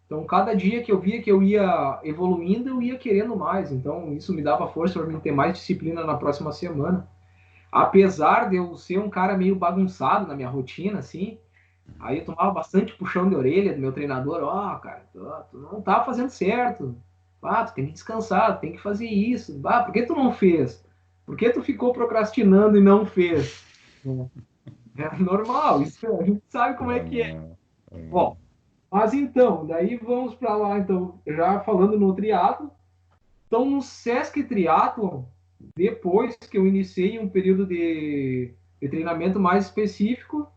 Então, cada dia que eu via que eu ia evoluindo, eu ia querendo mais. Então, isso me dava força para mim ter mais disciplina na próxima semana. Apesar de eu ser um cara meio bagunçado na minha rotina, assim, aí eu tomava bastante puxão de orelha do meu treinador. Cara, tu não tá fazendo certo. Tu tem que descansar, tu tem que fazer isso. Por que tu não fez? Por que tu ficou procrastinando e não fez? É normal, isso a gente sabe como é que é. Normal. É. Bom, mas então, daí vamos para lá, então, já falando no triatlo. Então, no Sesc Triathlon, depois que eu iniciei um período de treinamento mais específico,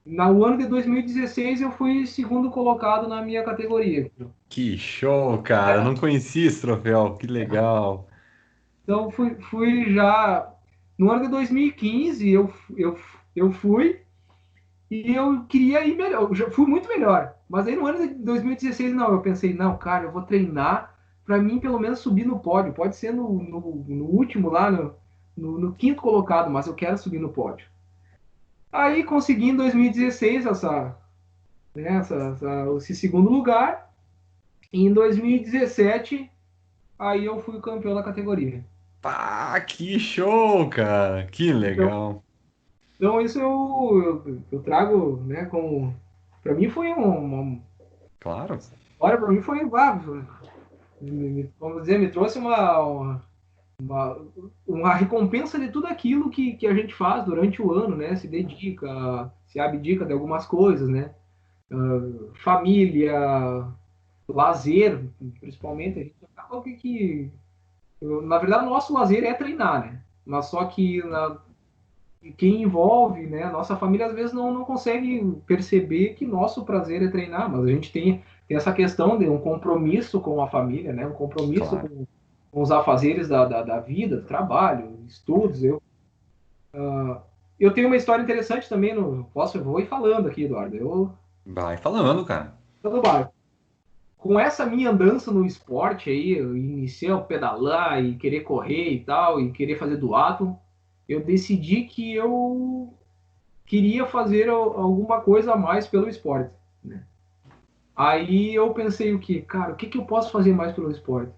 no ano de 2016 eu fui segundo colocado na minha categoria. Que show, cara. Eu não conhecia esse troféu. Que legal. Então, fui já. No ano de 2015, eu fui e eu queria ir melhor. Eu já fui muito melhor. Mas aí no ano de 2016, não. Eu pensei, não, cara, eu vou treinar para mim pelo menos subir no pódio. Pode ser no último lá, no quinto colocado, mas eu quero subir no pódio. Aí consegui em 2016 esse segundo lugar. E em 2017, aí eu fui o campeão da categoria. Pá, que show, cara. Que Então, legal. então isso eu trago, né, como... Para mim foi uma Claro. história, para mim foi... vamos dizer, me trouxe uma, uma recompensa de tudo aquilo que a gente faz durante o ano, né? Se dedica, se abdica de algumas coisas, né? Família, lazer, principalmente, a gente acaba na verdade, o nosso lazer é treinar, né? Mas só que quem envolve, né? A nossa família às vezes não consegue perceber que nosso prazer é treinar, mas a gente tem essa questão de um compromisso com a família, né? Um compromisso Claro. com os afazeres da vida, do trabalho, estudos. Eu tenho uma história interessante também, eu vou ir falando aqui, Eduardo. Vai falando, cara. Do bairro. Com essa minha andança no esporte aí, eu iniciei a pedalar e querer correr e tal, e querer fazer duatlo, eu decidi que eu queria fazer alguma coisa a mais pelo esporte, né? Aí eu pensei o que, cara, o que eu posso fazer mais pelo esporte?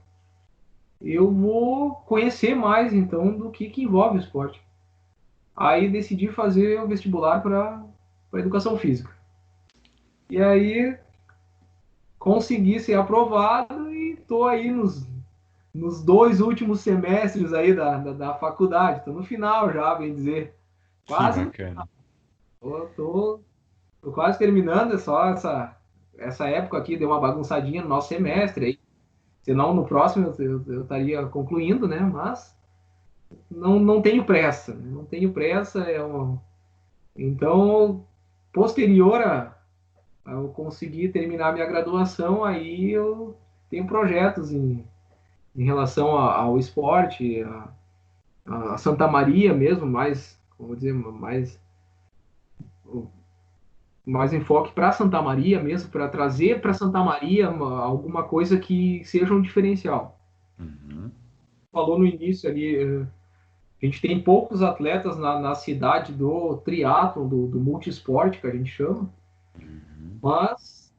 Eu vou conhecer mais então do que envolve o esporte. Aí decidi fazer o vestibular para educação física. E aí consegui ser aprovado e tô aí nos 2 últimos semestres aí da faculdade. Tô no final já, bem dizer. Que Quase no bacana. tô quase terminando, é só essa época aqui deu uma bagunçadinha no nosso semestre aí. Senão no próximo eu estaria concluindo, né? Mas não tenho pressa. Não tenho pressa. Então, posterior a eu conseguir terminar minha graduação, aí eu tenho projetos em relação ao esporte, a Santa Maria mesmo, mais, vamos dizer, mais enfoque para Santa Maria mesmo, para trazer para Santa Maria alguma coisa que seja um diferencial. Uhum. Falou no início ali, a gente tem poucos atletas na cidade do triatlo, do multiesporte, que a gente chama, Uhum. mas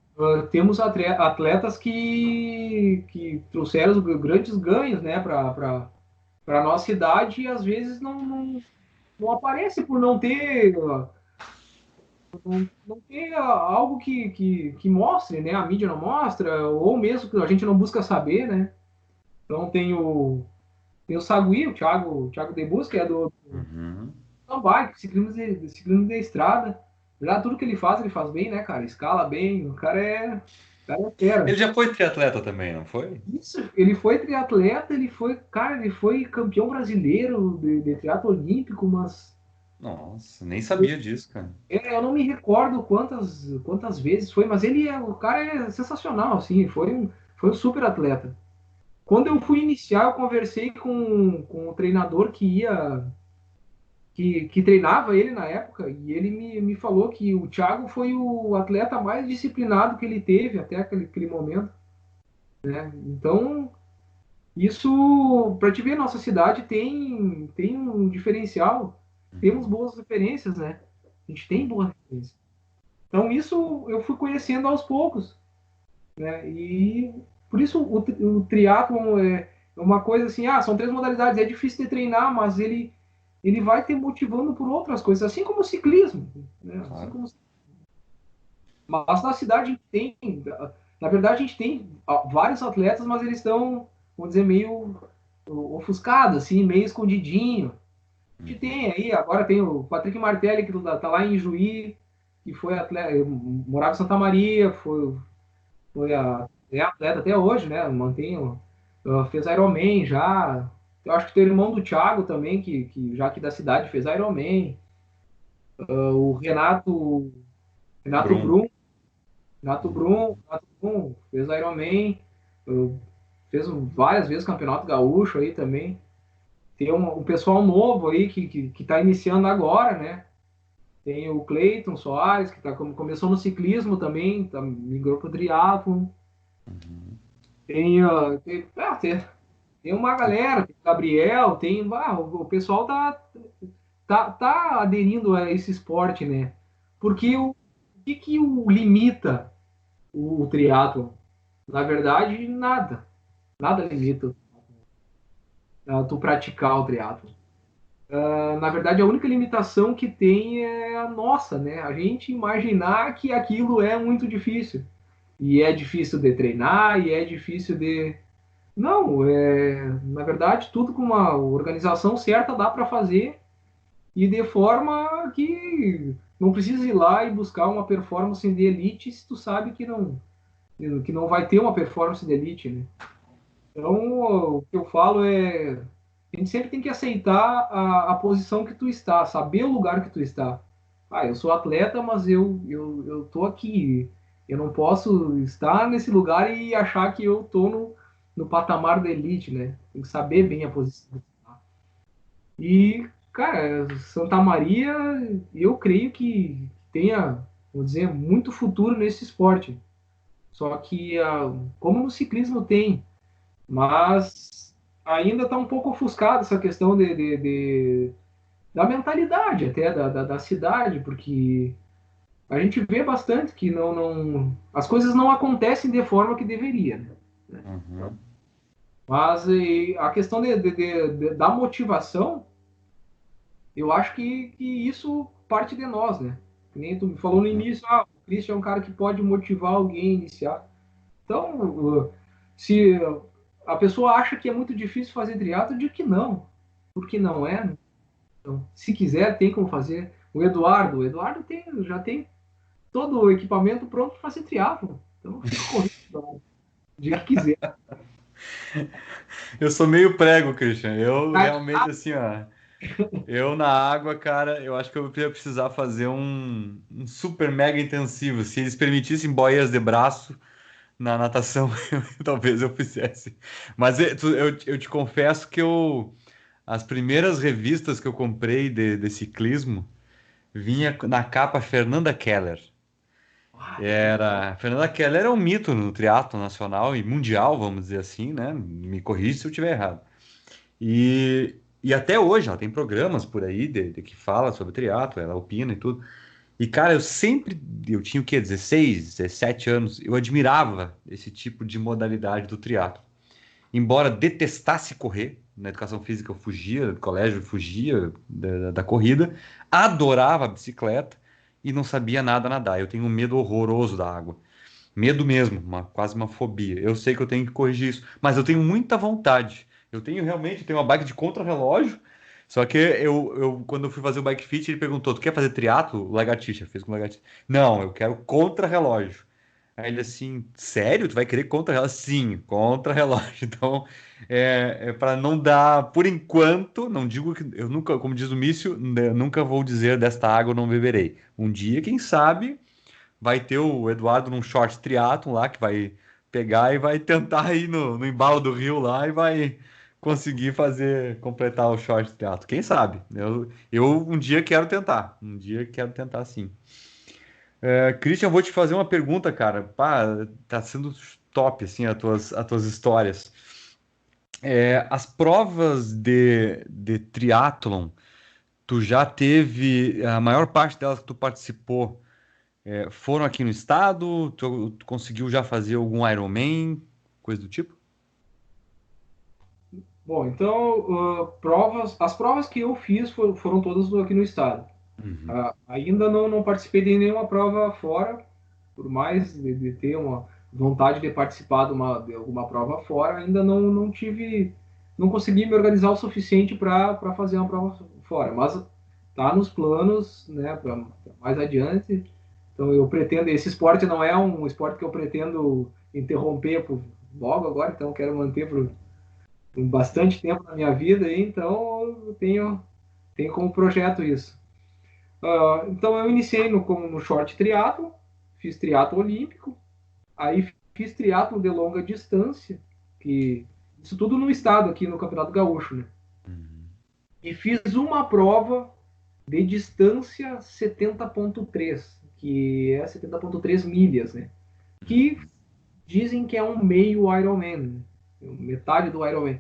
temos atletas que trouxeram os grandes ganhos, né, para a nossa cidade e às vezes não aparece por não ter algo que mostre, né? A mídia não mostra, ou mesmo que a gente não busca saber, né? Então tem o Sagui, o Thiago Debus, que é do Uhum. mountain bike, ciclismo de estrada. Já tudo que ele faz bem, né, cara? Escala bem, o cara é Ele fera. já foi triatleta também, não foi? Isso, ele foi triatleta, ele foi campeão brasileiro de triatlo olímpico, mas Nossa, nem sabia disso, cara. eu não me recordo quantas vezes foi, mas o cara é sensacional, assim, foi um super atleta. Quando eu fui iniciar, eu conversei com o treinador que treinava ele na época, e ele me falou que o Thiago foi o atleta mais disciplinado que ele teve até aquele momento, né? Então, isso, para te ver, nossa cidade tem um diferencial, temos Uhum. boas referências, né? A gente tem boas referências. Então, isso eu fui conhecendo aos poucos, né? E por isso o triatlon é uma coisa assim, são 3 modalidades, é difícil de treinar, mas ele vai te motivando por outras coisas, assim como o ciclismo, né? Assim Claro. como, mas na cidade a gente tem, na verdade a gente tem vários atletas, mas eles estão, vamos dizer, meio ofuscados, assim, meio escondidinho. A gente Uhum. tem aí, agora tem o Patrick Martelli, que tá lá em Juí, que foi atleta, morava em Santa Maria, é atleta até hoje, né? Mantém, fez Ironman já. Eu acho que tem o irmão do Thiago também, que já aqui da cidade fez Ironman. O Renato Brum. Brum, Renato Brum, Uhum. Renato Brum fez Ironman. Fez várias vezes Campeonato Gaúcho aí também. Tem um pessoal novo aí que tá iniciando agora, né? Tem o Cleiton Soares, que começou no ciclismo também, migrou para o triatlon. Uhum. Tem uma galera, tem o Gabriel, o pessoal tá aderindo a esse esporte, né? Porque o que o limita o triatlo? Na verdade, nada. Nada limita tu praticar o triatlo. Na verdade, a única limitação que tem é a nossa, né? A gente imaginar que aquilo é muito difícil. E é difícil de treinar, e é difícil Não, na verdade, tudo com uma organização certa dá para fazer e de forma que não precisa ir lá e buscar uma performance de elite se tu sabe que não vai ter uma performance de elite, né? Então, o que eu falo é, a gente sempre tem que aceitar a posição que tu está, saber o lugar que tu está. Ah, eu sou atleta, mas eu tô aqui. Eu não posso estar nesse lugar e achar que eu tô no patamar da elite, né? Tem que saber bem a posição. E, cara, Santa Maria, eu creio que tenha, vou dizer, muito futuro nesse esporte. Só que, como no ciclismo tem, mas ainda está um pouco ofuscado essa questão da mentalidade até da cidade, porque a gente vê bastante que as coisas não acontecem de forma que deveria, né? Uhum. Mas a questão da motivação, eu acho que isso parte de nós, né? Que nem tu me falou no Uhum. início, o Christian é um cara que pode motivar alguém a iniciar. Então, se a pessoa acha que é muito difícil fazer triatlo, eu digo que não, porque não é, né? Então, se quiser, tem como fazer. O Eduardo já tem todo o equipamento pronto para fazer triatlo. Então, fica correndo, Eduardo. Diga que quiser. Eu sou meio prego, Christian. Eu Vai realmente, assim, ó. Eu na água, cara, eu acho que eu ia precisar fazer um super mega intensivo. Se eles permitissem boias de braço na natação, talvez eu fizesse. Mas eu te confesso que as primeiras revistas que eu comprei de ciclismo vinha na capa Fernanda Keller. A Fernanda Keller é um mito no triatlo nacional e mundial, vamos dizer assim, né? Me corrija se eu estiver errado. E até hoje ela tem programas por aí de que fala sobre triatlo, ela opina e tudo. E cara, eu tinha o quê? 16, 17 anos, eu admirava esse tipo de modalidade do triatlo. Embora detestasse correr, na educação física eu fugia, do colégio eu fugia da corrida, adorava a bicicleta e não sabia nada nadar. Eu tenho um medo horroroso da água. Medo mesmo, quase uma fobia. Eu sei que eu tenho que corrigir isso, mas eu tenho muita vontade. Eu tenho uma bike de contrarrelógio, só que quando eu fui fazer o bike fit, ele perguntou: Tu quer fazer triatlo? Lagartixa, fez com lagartixa. Não, eu quero contrarrelógio. Aí ele assim: Sério? Tu vai querer contrarrelógio? Sim, contrarrelógio. Então, é para não dar, por enquanto, não digo que eu nunca, como diz o Mício, né, nunca vou dizer desta água eu não beberei. Um dia, quem sabe vai ter o Eduardo num short triatlon lá, que vai pegar e vai tentar ir no embalo do rio lá e vai conseguir completar o short triatlon. Quem sabe? Eu um dia quero tentar. Um dia quero tentar sim. Christian, vou te fazer uma pergunta, cara. Pá, tá sendo top, assim, as tuas histórias. As provas de triatlon, tu já teve, a maior parte delas que tu participou, foram aqui no estado? Tu conseguiu já fazer algum Ironman? Coisa do tipo? Bom, então, as provas que eu fiz foram todas aqui no estado. Uhum. Ainda não participei de nenhuma prova fora, por mais de ter uma vontade de participar de alguma prova fora, ainda não consegui me organizar o suficiente para fazer uma prova fora. Mas tá nos planos, né, para mais adiante. Então eu pretendo, esse esporte não é um esporte que eu pretendo interromper logo agora, então quero manter por bastante tempo na minha vida, aí, então eu tenho como projeto isso. Então eu iniciei no short triatlo, fiz triatlo olímpico, aí fiz triatlo de longa distância, que isso tudo no estado aqui no Campeonato Gaúcho, né? Uhum. E fiz uma prova de distância 70,3, que é 70,3 milhas, né? Que dizem que é um meio Ironman, né? Metade do Ironman.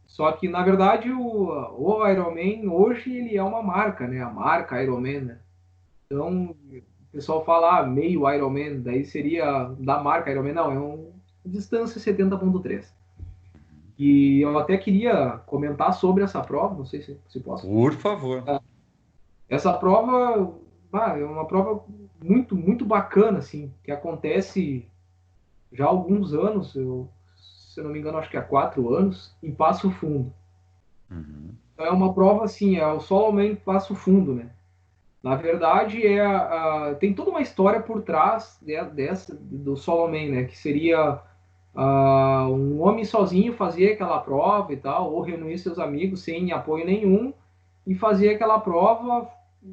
Só que, na verdade, o Ironman hoje ele é uma marca, né? A marca Ironman, né? Então, o pessoal fala meio Ironman, daí seria da marca Ironman. Não, é um distância 70,3. E eu até queria comentar sobre essa prova, não sei se posso. Por favor. Essa prova, é uma prova muito, muito bacana, assim, que acontece já há alguns anos. se eu não me engano, acho que há 4 anos, em Passo Fundo. Uhum. Então é uma prova assim, é o Solomon Passo Fundo, né? Na verdade, tem toda uma história por trás dessa do Solomon, né? Que seria um homem sozinho fazer aquela prova e tal, ou reunir seus amigos sem apoio nenhum e fazer aquela prova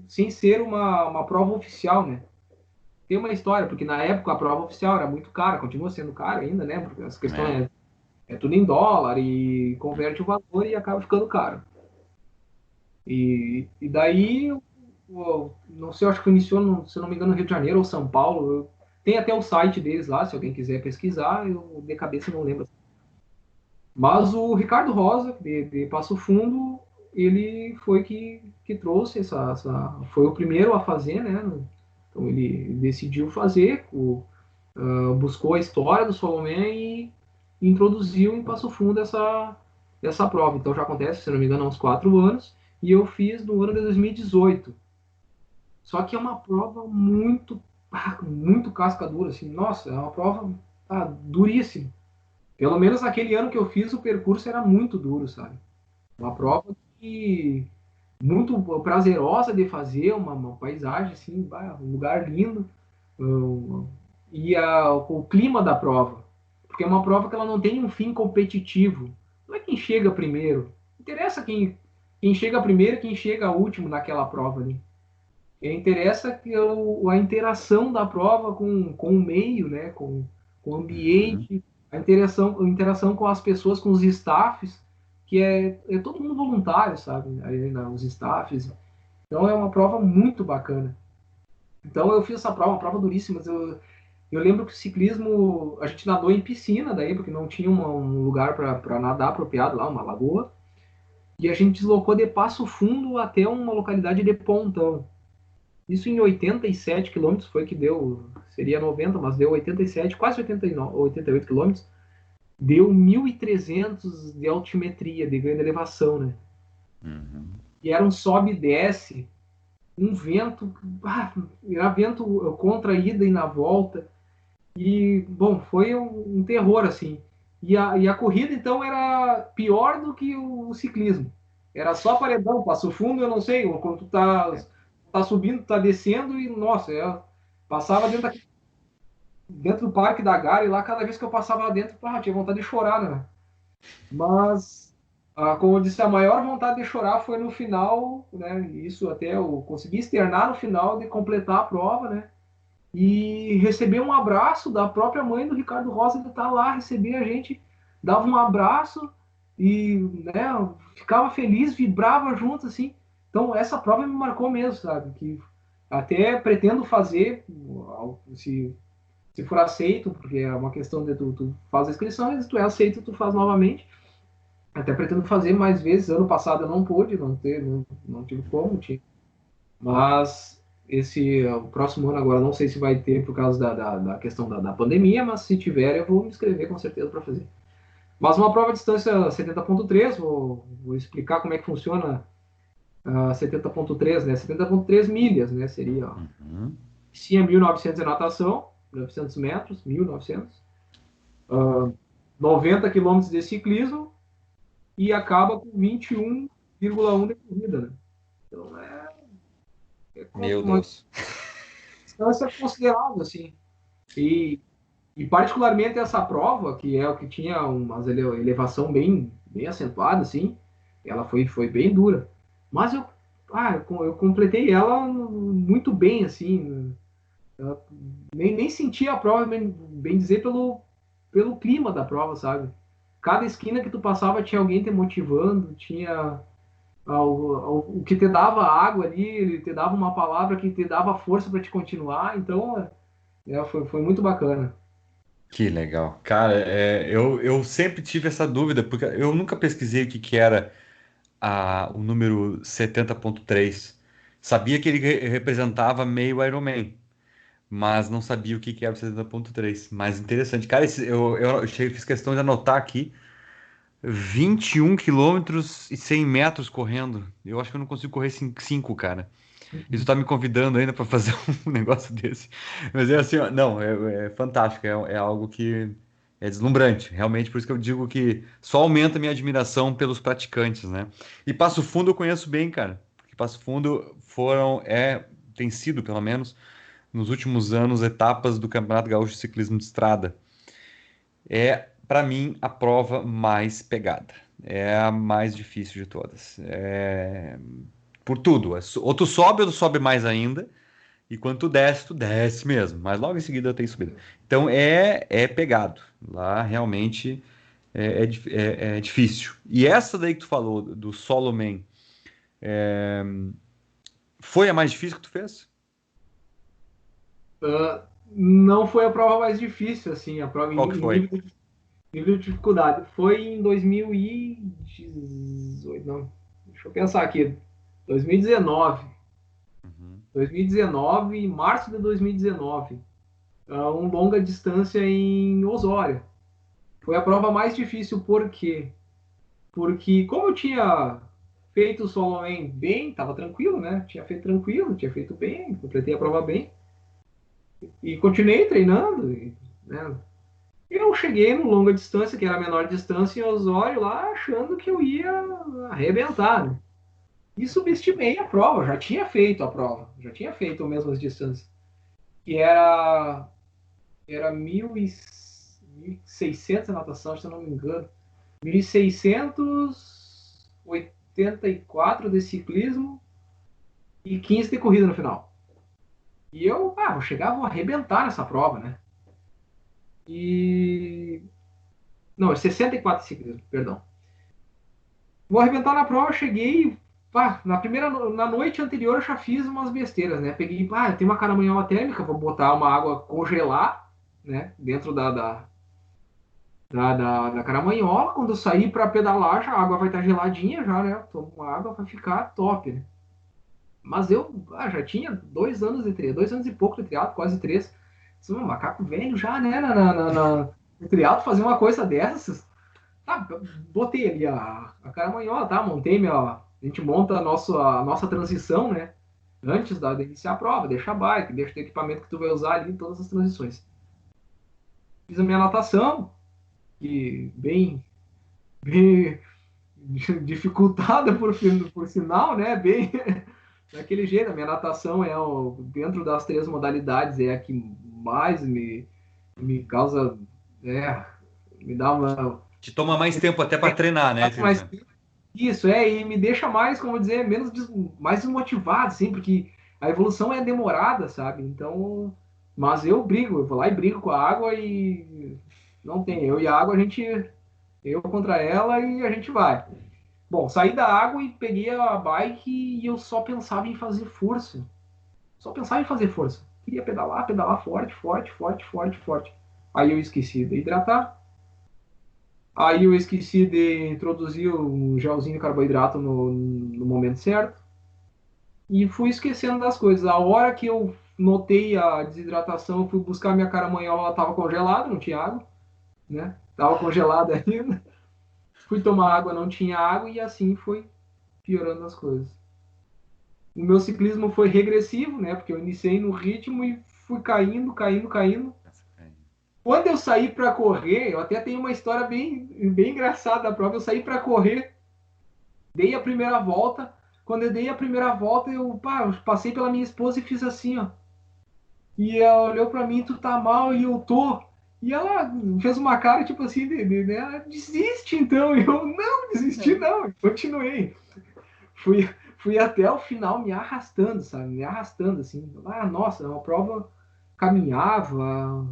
sem ser uma prova oficial, né? Tem uma história, porque na época a prova oficial era muito cara, continua sendo cara ainda, né? Porque as É. questões é tudo em dólar e converte o valor e acaba ficando caro. E daí, não sei, eu acho que iniciou, se não me engano, no Rio de Janeiro ou São Paulo. Tem até o site deles lá, se alguém quiser pesquisar, eu de cabeça não lembro. Mas o Ricardo Rosa, de Passo Fundo, ele foi que trouxe foi o primeiro a fazer, né? Então ele decidiu fazer, buscou a história do Solomon e introduziu em Passo Fundo essa prova. Então já acontece, se não me engano, há uns 4 anos, e eu fiz no ano de 2018. Só que é uma prova muito casca dura, assim, nossa, é uma prova duríssima. Pelo menos naquele ano que eu fiz, o percurso era muito duro, sabe? Uma prova que muito prazerosa de fazer, uma paisagem assim, um lugar lindo, e o clima da prova, porque é uma prova que ela não tem um fim competitivo. Não é quem chega primeiro, não interessa quem chega primeiro, quem chega último naquela prova ali. Interessa que a interação da prova com o meio, né, com o Uhum. ambiente, a interação com as pessoas, com os staffs, que é todo mundo voluntário, sabe? Aí, né, os staffs. Então é uma prova muito bacana. Então eu fiz essa prova, uma prova duríssima. Mas eu lembro que o ciclismo, a gente nadou em piscina daí, porque não tinha um lugar para nadar apropriado lá, uma lagoa. E a gente deslocou de Passo Fundo até uma localidade de Pontão. Isso em 87 quilômetros foi que deu, seria 90, mas deu 87, quase 89, 88 quilômetros. Deu 1.300 de altimetria, de ganho de elevação, né? Uhum. E era um sobe e desce, um vento, era vento contra a ida e na volta. E, bom, foi um terror, assim. E a corrida, então, era pior do que o ciclismo. Era só paredão, Passo Fundo, eu não sei, quando tu tá subindo, tá descendo e, nossa, passava dentro do Parque da Gare, e lá cada vez que eu passava lá dentro, tinha vontade de chorar, né? Mas, como eu disse, a maior vontade de chorar foi no final, né? Isso até eu consegui externar no final de completar a prova, né? E receber um abraço da própria mãe do Ricardo Rosa, de estar lá, receber a gente, dava um abraço e, né, ficava feliz, vibrava junto, assim. Então, essa prova me marcou mesmo, sabe? Que até pretendo fazer, se for aceito, porque é uma questão de tu faz a inscrição, e se tu é aceito, tu faz novamente. Até pretendo fazer mais vezes. Ano passado eu não pude, não tive como, mas o próximo ano agora não sei se vai ter por causa da questão da pandemia, mas se tiver eu vou me inscrever com certeza para fazer. Mas uma prova de distância 70.3, vou explicar como é que funciona a 70.3, né? 70.3 milhas, né? Seria, ó. Uhum. Se é 1.900 é natação, 900 metros, 1.900. 90 quilômetros de ciclismo e acaba com 21,1 de corrida, né? Então é Meu uma Deus. distância considerável, assim. E, e particularmente essa prova, que é o que tinha uma elevação bem acentuada, assim, ela foi bem dura. Mas eu completei ela muito bem, assim. Nem senti a prova, bem dizer, pelo clima da prova, sabe? Cada esquina que tu passava tinha alguém te motivando, tinha o que te dava água ali, ele te dava uma palavra que te dava força para te continuar. Então, foi muito bacana. Que legal. Cara, eu sempre tive essa dúvida, porque eu nunca pesquisei o que, que era o número 70.3. Sabia que ele representava meio Ironman, mas não sabia o que, que era o 70.3. Mas interessante. Cara, fiz questão de anotar aqui 21 quilômetros e 100 metros correndo. Eu acho que eu não consigo correr 5, cara. E tu tá me convidando ainda para fazer um negócio desse. Mas é assim, ó, não, é fantástico. É algo que É deslumbrante, realmente, por isso que eu digo que só aumenta a minha admiração pelos praticantes, né? E Passo Fundo eu conheço bem, cara. Porque Passo Fundo tem sido, pelo menos, nos últimos anos, etapas do Campeonato Gaúcho de Ciclismo de Estrada. É, para mim, a prova mais pegada. É a mais difícil de todas. Por tudo. Ou tu sobe mais ainda. E quando tu desce mesmo. Mas logo em seguida tem subida. Então é pegado. Lá realmente é difícil. E essa daí que tu falou, do Solo Man, foi a mais difícil que tu fez? Não foi a prova mais difícil, assim, a prova Qual que em foi? nível de dificuldade. Foi em 2018, não, deixa eu pensar aqui, 2019. Uhum. 2019, em março de 2019, um longa distância em Osório. Foi a prova mais difícil, por quê? Porque como eu tinha feito o solo bem, estava tranquilo, né? Tinha feito tranquilo, tinha feito bem, completei a prova bem e continuei treinando, né? Eu cheguei no longa distância, que era a menor distância em Osório, lá achando que eu ia arrebentar, né? E subestimei a prova, já tinha feito a prova, já tinha feito as mesmas distâncias. Que era 1.600 a natação, se eu não me engano. 1.684 de ciclismo e 15 de corrida no final. E eu, vou chegar, vou arrebentar nessa prova, né? E. Não, é 64 de ciclismo, perdão. Vou arrebentar na prova, cheguei. Na noite anterior eu já fiz umas besteiras, né? Peguei, tem uma caramanhola térmica, vou botar uma água congelar, né? Dentro da caramanhola. Quando eu sair para pedalar, já, a água vai estar geladinha já, né? Tomo uma água, vai ficar top, né? Mas eu já tinha 2 anos de triatlo, 2 anos e pouco de triatlo, quase 3. Sou um macaco velho já, né? No triatlo, fazer uma coisa dessas. Tá, botei ali a caramanhola, tá? Montei minha. A gente monta a nossa transição, né? Antes de iniciar a prova, deixa a bike, deixa o equipamento que tu vai usar ali em todas as transições. Fiz a minha natação, que bem dificultada por sinal, né? Bem daquele jeito. A minha natação dentro das 3 modalidades, é a que mais me causa, me dá uma Te toma mais tempo até para treinar, né, mais Tirsa? isso e me deixa mais, como dizer, mais desmotivado, assim, porque a evolução é demorada, sabe? Então, mas eu vou lá e brigo com a água e não tem, eu e a água eu contra ela e a gente vai. Bom, saí da água e peguei a bike e eu só pensava em fazer força. Só pensava em fazer força. Queria pedalar, pedalar forte, forte, forte, forte, forte. Aí eu esqueci de hidratar. Aí eu esqueci de introduzir um gelzinho de carboidrato no momento certo. E fui esquecendo das coisas. A hora que eu notei a desidratação, eu fui buscar minha caramanhola, ela estava congelada, não tinha água, né? Tava congelada ainda. Fui tomar água, não tinha água e assim foi piorando as coisas. O meu ciclismo foi regressivo, né? Porque eu iniciei no ritmo e fui caindo, caindo, caindo. Quando eu saí para correr, eu até tenho uma história bem engraçada da prova. Eu saí para correr, dei a primeira volta. Quando eu dei a primeira volta, eu passei pela minha esposa e fiz assim, ó. E ela olhou para mim, tu tá mal e eu tô. E ela fez uma cara tipo assim, né? Desiste então. E eu não desisti, não. Continuei. Fui, fui até o final me arrastando, sabe? Me arrastando, assim. Nossa, uma prova caminhava,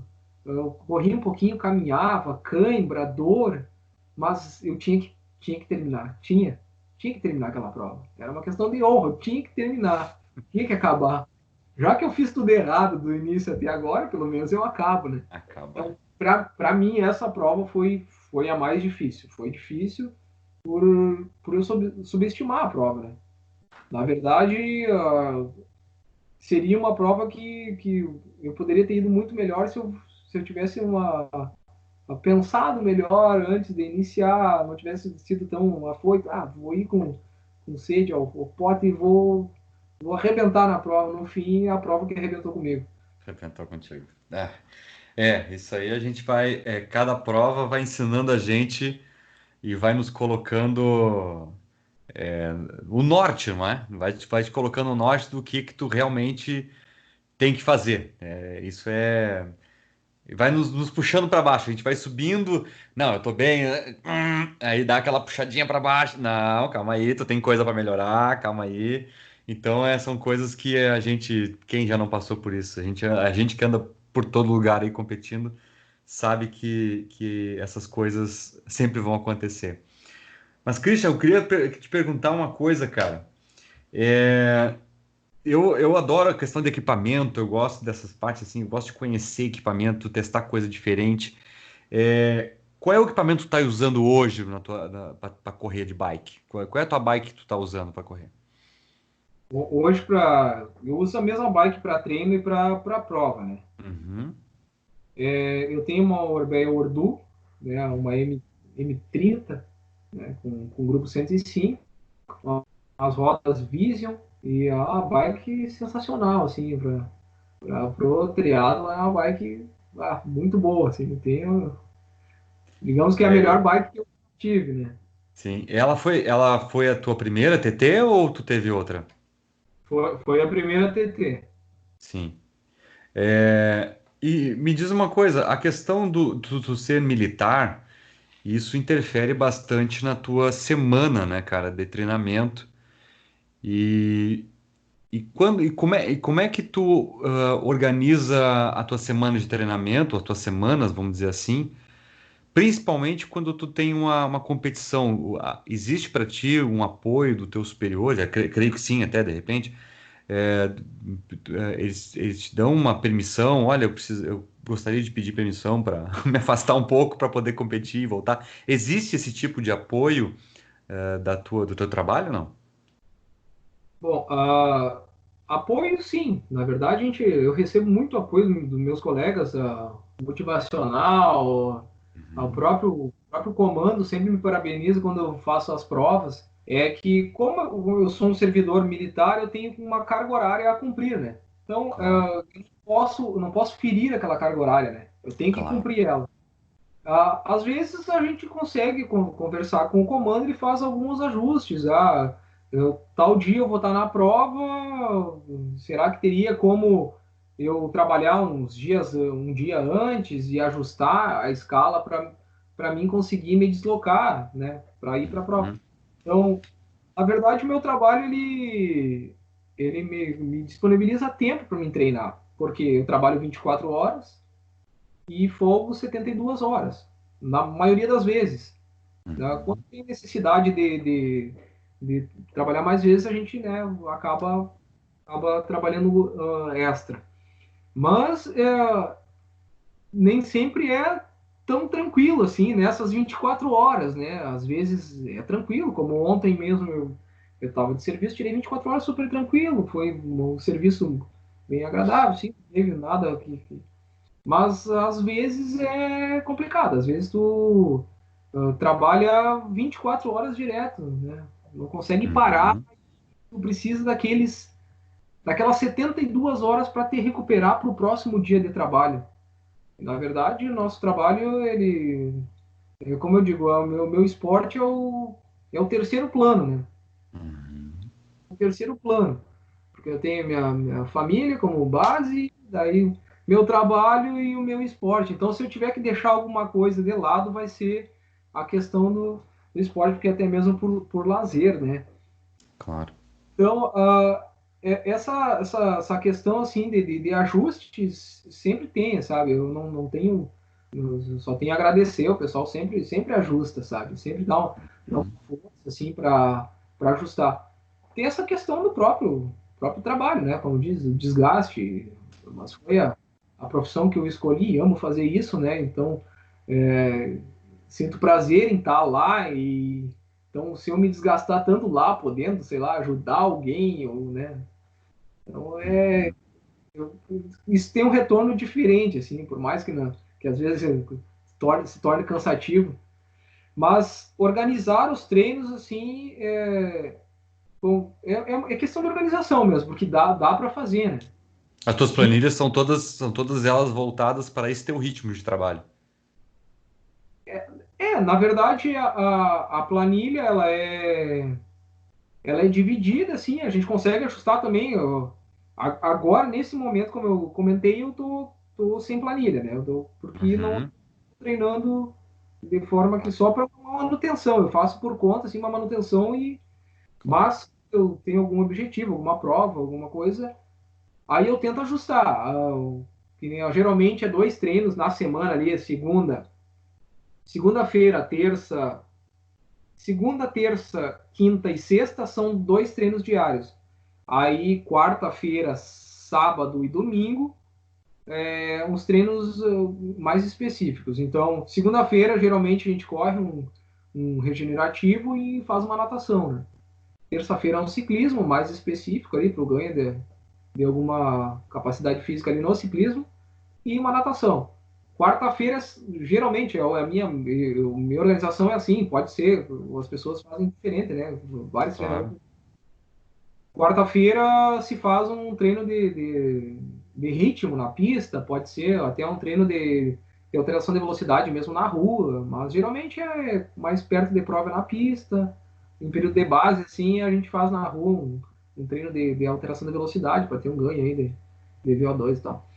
eu corria um pouquinho, caminhava, cãibra, dor, mas eu tinha que terminar. Tinha que terminar aquela prova. Era uma questão de honra, eu tinha que terminar, tinha que acabar. Já que eu fiz tudo errado do início até agora, pelo menos eu acabo, né? Acaba. Então, para mim, essa prova foi a mais difícil. Foi difícil por eu subestimar a prova, né? Na verdade, seria uma prova que eu poderia ter ido muito melhor se eu tivesse pensado melhor antes de iniciar, não tivesse sido tão afoito. Vou ir com sede ao pote e vou arrebentar na prova. No fim, a prova que arrebentou comigo. Arrebentou contigo. Isso aí a gente vai. Cada prova vai ensinando a gente e vai nos colocando o norte, não é? Vai te colocando o norte do que tu realmente tem que fazer. Isso é. Vai nos puxando para baixo. A gente vai subindo. Não, eu tô bem. Aí dá aquela puxadinha para baixo. Não, calma aí, tu tem coisa para melhorar, calma aí. Então, são coisas que a gente, quem já não passou por isso, a gente que anda por todo lugar aí competindo, sabe que essas coisas sempre vão acontecer. Mas, Christian, eu queria te perguntar uma coisa, cara. É, eu adoro a questão de equipamento, eu gosto dessas partes assim, eu gosto de conhecer equipamento, testar coisa diferente. Qual é o equipamento que tu tá usando hoje para correr de bike? Qual é a tua bike que tu tá usando para correr? Hoje, eu uso a mesma bike para treino e para prova, né? Uhum, Eu tenho uma Orbea Ordu, né? Uma M30, né? Com grupo 105, as rodas Vision e a bike sensacional, assim, pro triatlo é uma bike muito boa, assim, digamos que é a melhor é, bike que eu tive, né? sim. Ela foi a tua primeira TT ou tu teve outra? Foi a primeira TT. Sim. E me diz uma coisa, a questão do ser militar, isso interfere bastante na tua semana, né, cara, de treinamento. E, e como é que tu organiza a tua semana de treinamento, as tuas semanas, vamos dizer assim, principalmente quando tu tem uma competição? Existe para ti um apoio do teu superior? Creio que sim, até de repente. É, eles te dão uma permissão. Olha, eu gostaria de pedir permissão para me afastar um pouco para poder competir e voltar. Existe esse tipo de apoio do teu trabalho, não? Bom, apoio sim. Na verdade, eu recebo muito apoio dos meus colegas, motivacional, o Uhum. próprio comando sempre me parabeniza quando eu faço as provas. É que, como eu sou um servidor militar, eu tenho uma carga horária a cumprir, né? Então, Claro, eu não posso ferir aquela carga horária, né? Eu tenho que claro. cumprir ela. Às vezes a gente consegue conversar com o comando e faz alguns ajustes. Tal dia eu vou estar na prova, será que teria como eu trabalhar um dia antes e ajustar a escala para mim conseguir me deslocar, né, para ir para a prova? Uhum. Então, na verdade, o meu trabalho ele me disponibiliza tempo para me treinar, porque eu trabalho 24 horas e folgo 72 horas, na maioria das vezes. Né? Quando Uhum. tem necessidade de trabalhar mais vezes, a gente, né, acaba trabalhando extra. Mas nem sempre é tão tranquilo assim, nessas 24 horas, né? Às vezes é tranquilo, como ontem mesmo eu estava de serviço, tirei 24 horas super tranquilo, foi um serviço bem agradável, sim, não teve nada mas às vezes é complicado, às vezes tu trabalha 24 horas direto, né? Não consegue parar, Uhum. tu precisa daquelas 72 horas para te recuperar para o próximo dia de trabalho. Na verdade, o nosso trabalho, como eu digo, meu esporte é o terceiro plano, né? Uhum. O terceiro plano, porque eu tenho minha família como base, daí meu trabalho e o meu esporte. Então, se eu tiver que deixar alguma coisa de lado, vai ser a questão do esporte, porque até mesmo por lazer, né? Claro. Então, essa questão assim de ajustes sempre tem, sabe? Eu não tenho, eu só tenho a agradecer, o pessoal sempre ajusta, sabe? Sempre dá uma Uhum. força assim para ajustar. Tem essa questão do próprio trabalho, né? Como diz, o desgaste, mas foi a profissão que eu escolhi, amo fazer isso, né? Então, é, sinto prazer em estar lá e então, se eu me desgastar tanto lá, podendo, sei lá, ajudar alguém, ou, né? Então, Uhum. isso tem um retorno diferente, assim, por mais que às vezes se torne cansativo. Mas organizar os treinos, assim, é questão de organização mesmo, porque dá para fazer, né? As tuas planilhas são todas elas voltadas para esse teu ritmo de trabalho. Na verdade, a planilha, ela é dividida, assim, a gente consegue ajustar também. Agora, nesse momento, como eu comentei, eu tô sem planilha, né? Porque não Uhum. estou treinando de forma que só para manutenção. Eu faço por conta, assim, uma manutenção, Claro. mas eu tenho algum objetivo, alguma prova, alguma coisa, aí eu tento ajustar. Que nem, geralmente é 2 treinos na semana ali, segunda-feira, terça. Segunda, terça, quinta e sexta são 2 treinos diários. Aí, quarta-feira, sábado e domingo, uns treinos mais específicos. Então, segunda-feira, geralmente a gente corre um regenerativo e faz uma natação, né? Terça-feira é um ciclismo mais específico ali para o ganho de alguma capacidade física ali no ciclismo e uma natação. Quarta-feira, geralmente, minha organização é assim, pode ser, as pessoas fazem diferente, né? Vários Claro. treinamentos. Quarta-feira se faz um treino de ritmo na pista, pode ser até um treino de alteração de velocidade mesmo na rua, mas geralmente é mais perto de prova na pista. Em período de base, assim, a gente faz na rua um treino de alteração de velocidade para ter um ganho aí de VO2 e tal.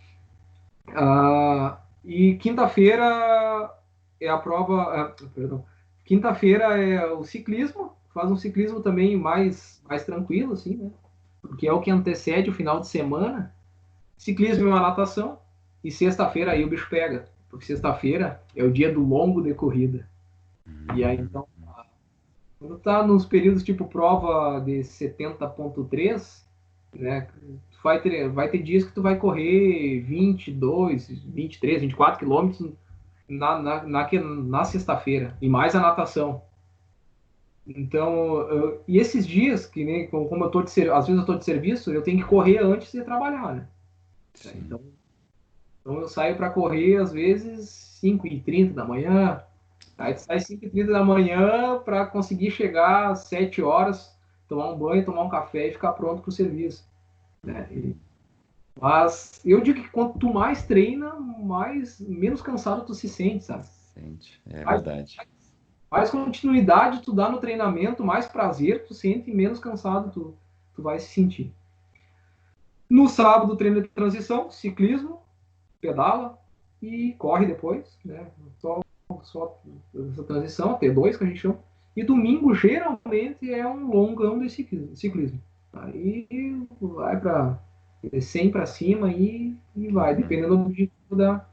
E quinta-feira é a prova. Perdão. Quinta-feira é o ciclismo. Faz um ciclismo também mais tranquilo, assim, né? Porque é o que antecede o final de semana. Ciclismo e uma natação. E sexta-feira aí o bicho pega. Porque sexta-feira é o dia do longo de corrida. E aí, Hum. então, quando tá nos períodos tipo prova de 70,3, né? Vai ter dias que tu vai correr 22, 23, 24 quilômetros na sexta-feira, e mais a natação. Então, e esses dias, que nem como eu tô às vezes eu tô de serviço, eu tenho que correr antes de trabalhar, né? Sim. Então eu saio para correr às vezes 5h30 da manhã, aí tu sai 5h30 da manhã para conseguir chegar às 7 horas, tomar um banho, tomar um café e ficar pronto para o serviço, né? Uhum. Mas eu digo que quanto mais treina, menos cansado tu se sente, sabe? Sente. É Mais, verdade. mais continuidade tu dá no treinamento, mais prazer tu sente e menos cansado tu vai se sentir. No sábado, treino de transição, ciclismo, pedala e corre depois, né? Só essa transição, a T2 que a gente chama. E domingo, geralmente, é um longão de ciclismo. Aí vai para 100 para cima e vai, Uhum. dependendo do objetivo da.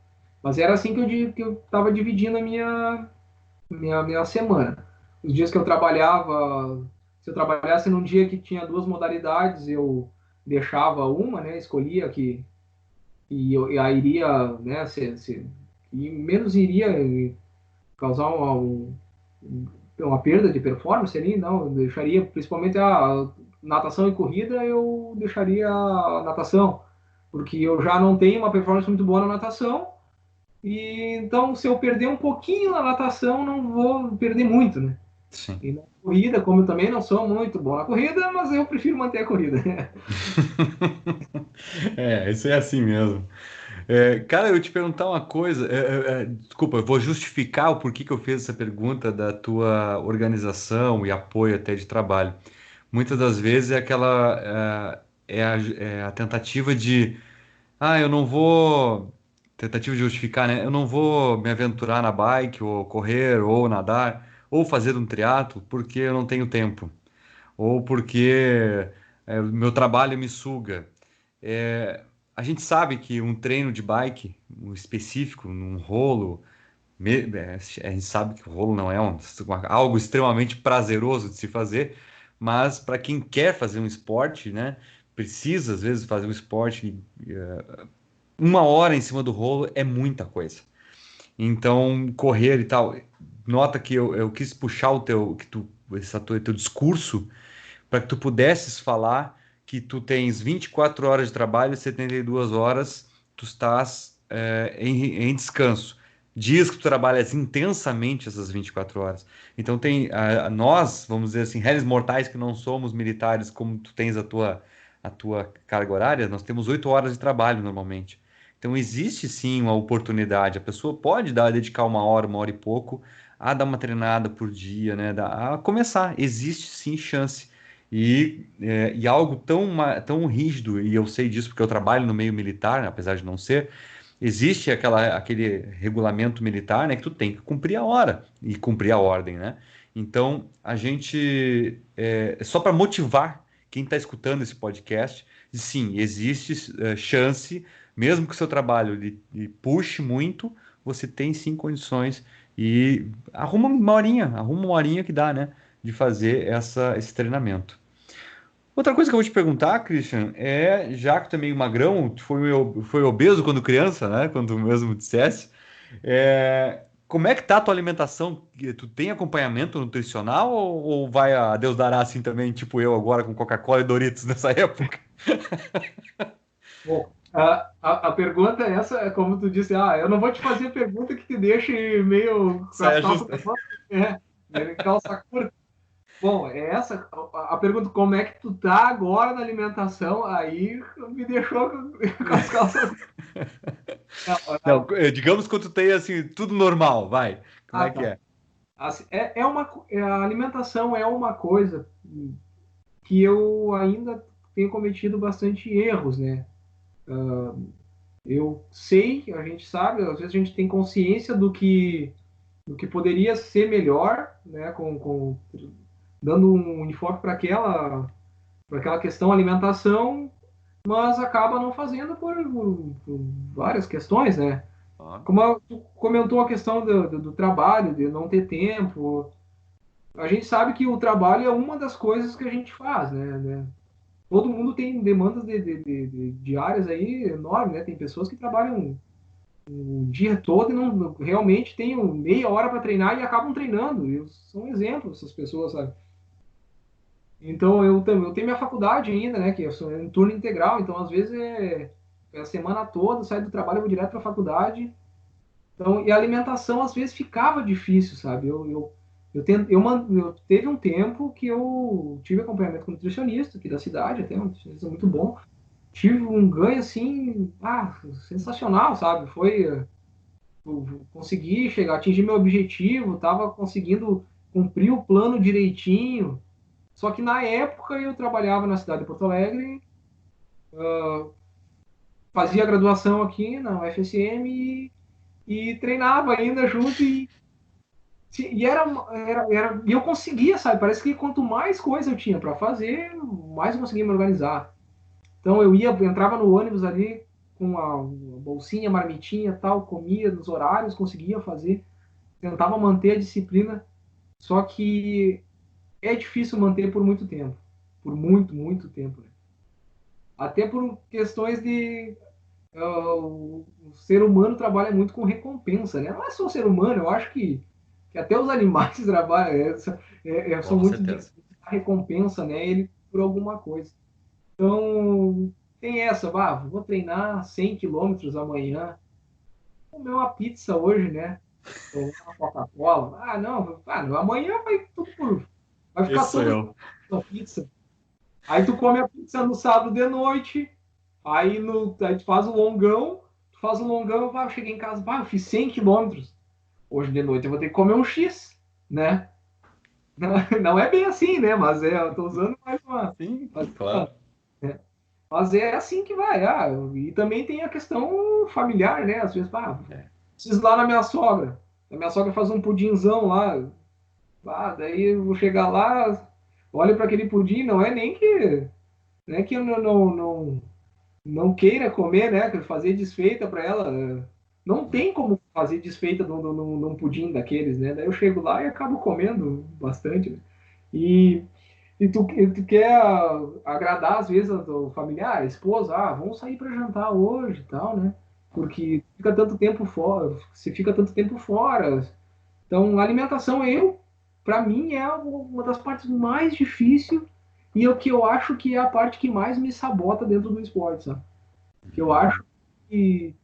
Mas era assim que eu estava dividindo a minha semana. Os dias que eu trabalhava, se eu trabalhasse num dia que tinha 2 modalidades, eu deixava uma, né? Escolhia e aí iria, né? E menos iria causar uma perda de performance ali, não. Eu deixaria, principalmente a natação e corrida, eu deixaria a natação, porque eu já não tenho uma performance muito boa na natação. E então, se eu perder um pouquinho na natação, não vou perder muito, né? Sim. E na corrida, como eu também não sou muito bom na corrida, mas eu prefiro manter a corrida. Isso é assim mesmo. Cara, eu te perguntar uma coisa. Desculpa, eu vou justificar o porquê que eu fiz essa pergunta da tua organização e apoio até de trabalho. Muitas das vezes é aquela é a tentativa de, eu não vou, tentativa de justificar, né? Eu não vou me aventurar na bike ou correr ou nadar ou fazer um triatlo porque eu não tenho tempo ou porque o meu trabalho me suga. É, a gente sabe que um treino de bike, um específico, num rolo, a gente sabe que o rolo não é algo extremamente prazeroso de se fazer, mas para quem quer fazer um esporte, né, precisa às vezes fazer um esporte, 1 hora em cima do rolo é muita coisa. Então, correr e tal, nota que eu quis puxar teu discurso para que tu pudesses falar que tu tens 24 horas de trabalho e 72 horas tu estás em descanso. Dias que tu trabalhas intensamente essas 24 horas. Então nós, vamos dizer assim, réis mortais que não somos militares, como tu tens a tua carga horária, nós temos 8 horas de trabalho normalmente. Então existe sim uma oportunidade. A pessoa pode dedicar 1 hora e pouco a dar uma treinada por dia, né? A começar. Existe sim chance. E algo tão rígido, e eu sei disso porque eu trabalho no meio militar, né, apesar de não ser, existe aquele regulamento militar, né, que tu tem que cumprir a hora e cumprir a ordem, né? Então, a gente, só para motivar quem está escutando esse podcast, sim, existe chance, mesmo que o seu trabalho lhe puxe muito, você tem sim condições e arruma uma horinha que dá, né, de fazer esse treinamento. Outra coisa que eu vou te perguntar, Christian, já que tu é meio magrão, tu foi obeso quando criança, né? Quando tu mesmo dissesse. Como é que tá a tua alimentação? Tu tem acompanhamento nutricional ou vai a Deus dará assim também, tipo eu agora com Coca-Cola e Doritos nessa época? Bom, a pergunta é essa, é como tu disse, eu não vou te fazer pergunta que te deixe meio com as Saia calças justa. calça curta. Bom, é essa a pergunta, como é que tu tá agora na alimentação, aí me deixou com as calças. Não, Não, digamos que tu tem assim, tudo normal, vai. Como é que tá. é? Assim, a alimentação é uma coisa que eu ainda tenho cometido bastante erros, né? Eu sei, a gente sabe, às vezes a gente tem consciência do que poderia ser melhor, né? Dando um enfoque para aquela questão alimentação, mas acaba não fazendo por várias questões, né? Ó, Como tu comentou a questão do trabalho, de não ter tempo, a gente sabe que o trabalho é uma das coisas que a gente faz, né? Todo mundo tem demandas diárias aí enormes, né? Tem pessoas que trabalham o dia todo e não realmente têm meia hora para treinar e acabam treinando. São exemplos essas pessoas, sabe? Então eu tenho minha faculdade ainda, né? Que eu sou em turno integral, então às vezes é a semana toda, saio do trabalho, eu vou direto para a faculdade. Então, e a alimentação às vezes ficava difícil, sabe? Eu teve um tempo que eu tive acompanhamento com um nutricionista aqui da cidade, até um nutricionista muito bom. Tive um ganho assim, sensacional, sabe? Eu consegui chegar, atingir meu objetivo, estava conseguindo cumprir o plano direitinho. Só que na época eu trabalhava na cidade de Porto Alegre, fazia graduação aqui na UFSM e treinava ainda junto e eu conseguia, sabe? Parece que quanto mais coisa eu tinha para fazer, mais eu conseguia me organizar. Então entrava no ônibus ali com a bolsinha, marmitinha, tal, comia nos horários, conseguia fazer, tentava manter a disciplina, só que é difícil manter por muito tempo, por muito, muito tempo, né? Até por questões de o ser humano trabalha muito com recompensa, né? Não é só o ser humano, eu acho que até os animais trabalham, são com muito de certeza. recompensa, né? Ele por alguma coisa. Então, tem essa, vou treinar 100 quilômetros amanhã, comer uma pizza hoje, né? Tomar uma Coca-Cola. Não, amanhã vai ficar Esse sou todo eu. na pizza. Aí tu come a pizza no sábado de noite, aí tu faz o longão, eu cheguei em casa, eu fiz 100 quilômetros. Hoje de noite eu vou ter que comer um X, né? Não é bem assim, né? Mas eu tô usando Sim, mais claro. né? Mas é assim que vai. E também tem a questão familiar, né? Às vezes, É. preciso ir lá na minha sogra. A minha sogra faz um pudinzão lá. Daí eu vou chegar lá, olho para aquele pudim, não é que eu não queira comer, né? Fazer desfeita para ela. Não tem como fazer desfeita num pudim daqueles, né? Daí eu chego lá e acabo comendo bastante, né? E, e tu quer agradar, às vezes, o familiar, a esposa, vamos sair para jantar hoje e tal, né? Porque fica tanto tempo fora, você fica tanto tempo fora. Então, a alimentação, para mim, é uma das partes mais difíceis e o que eu acho que é a parte que mais me sabota dentro do esporte, sabe? Que eu acho que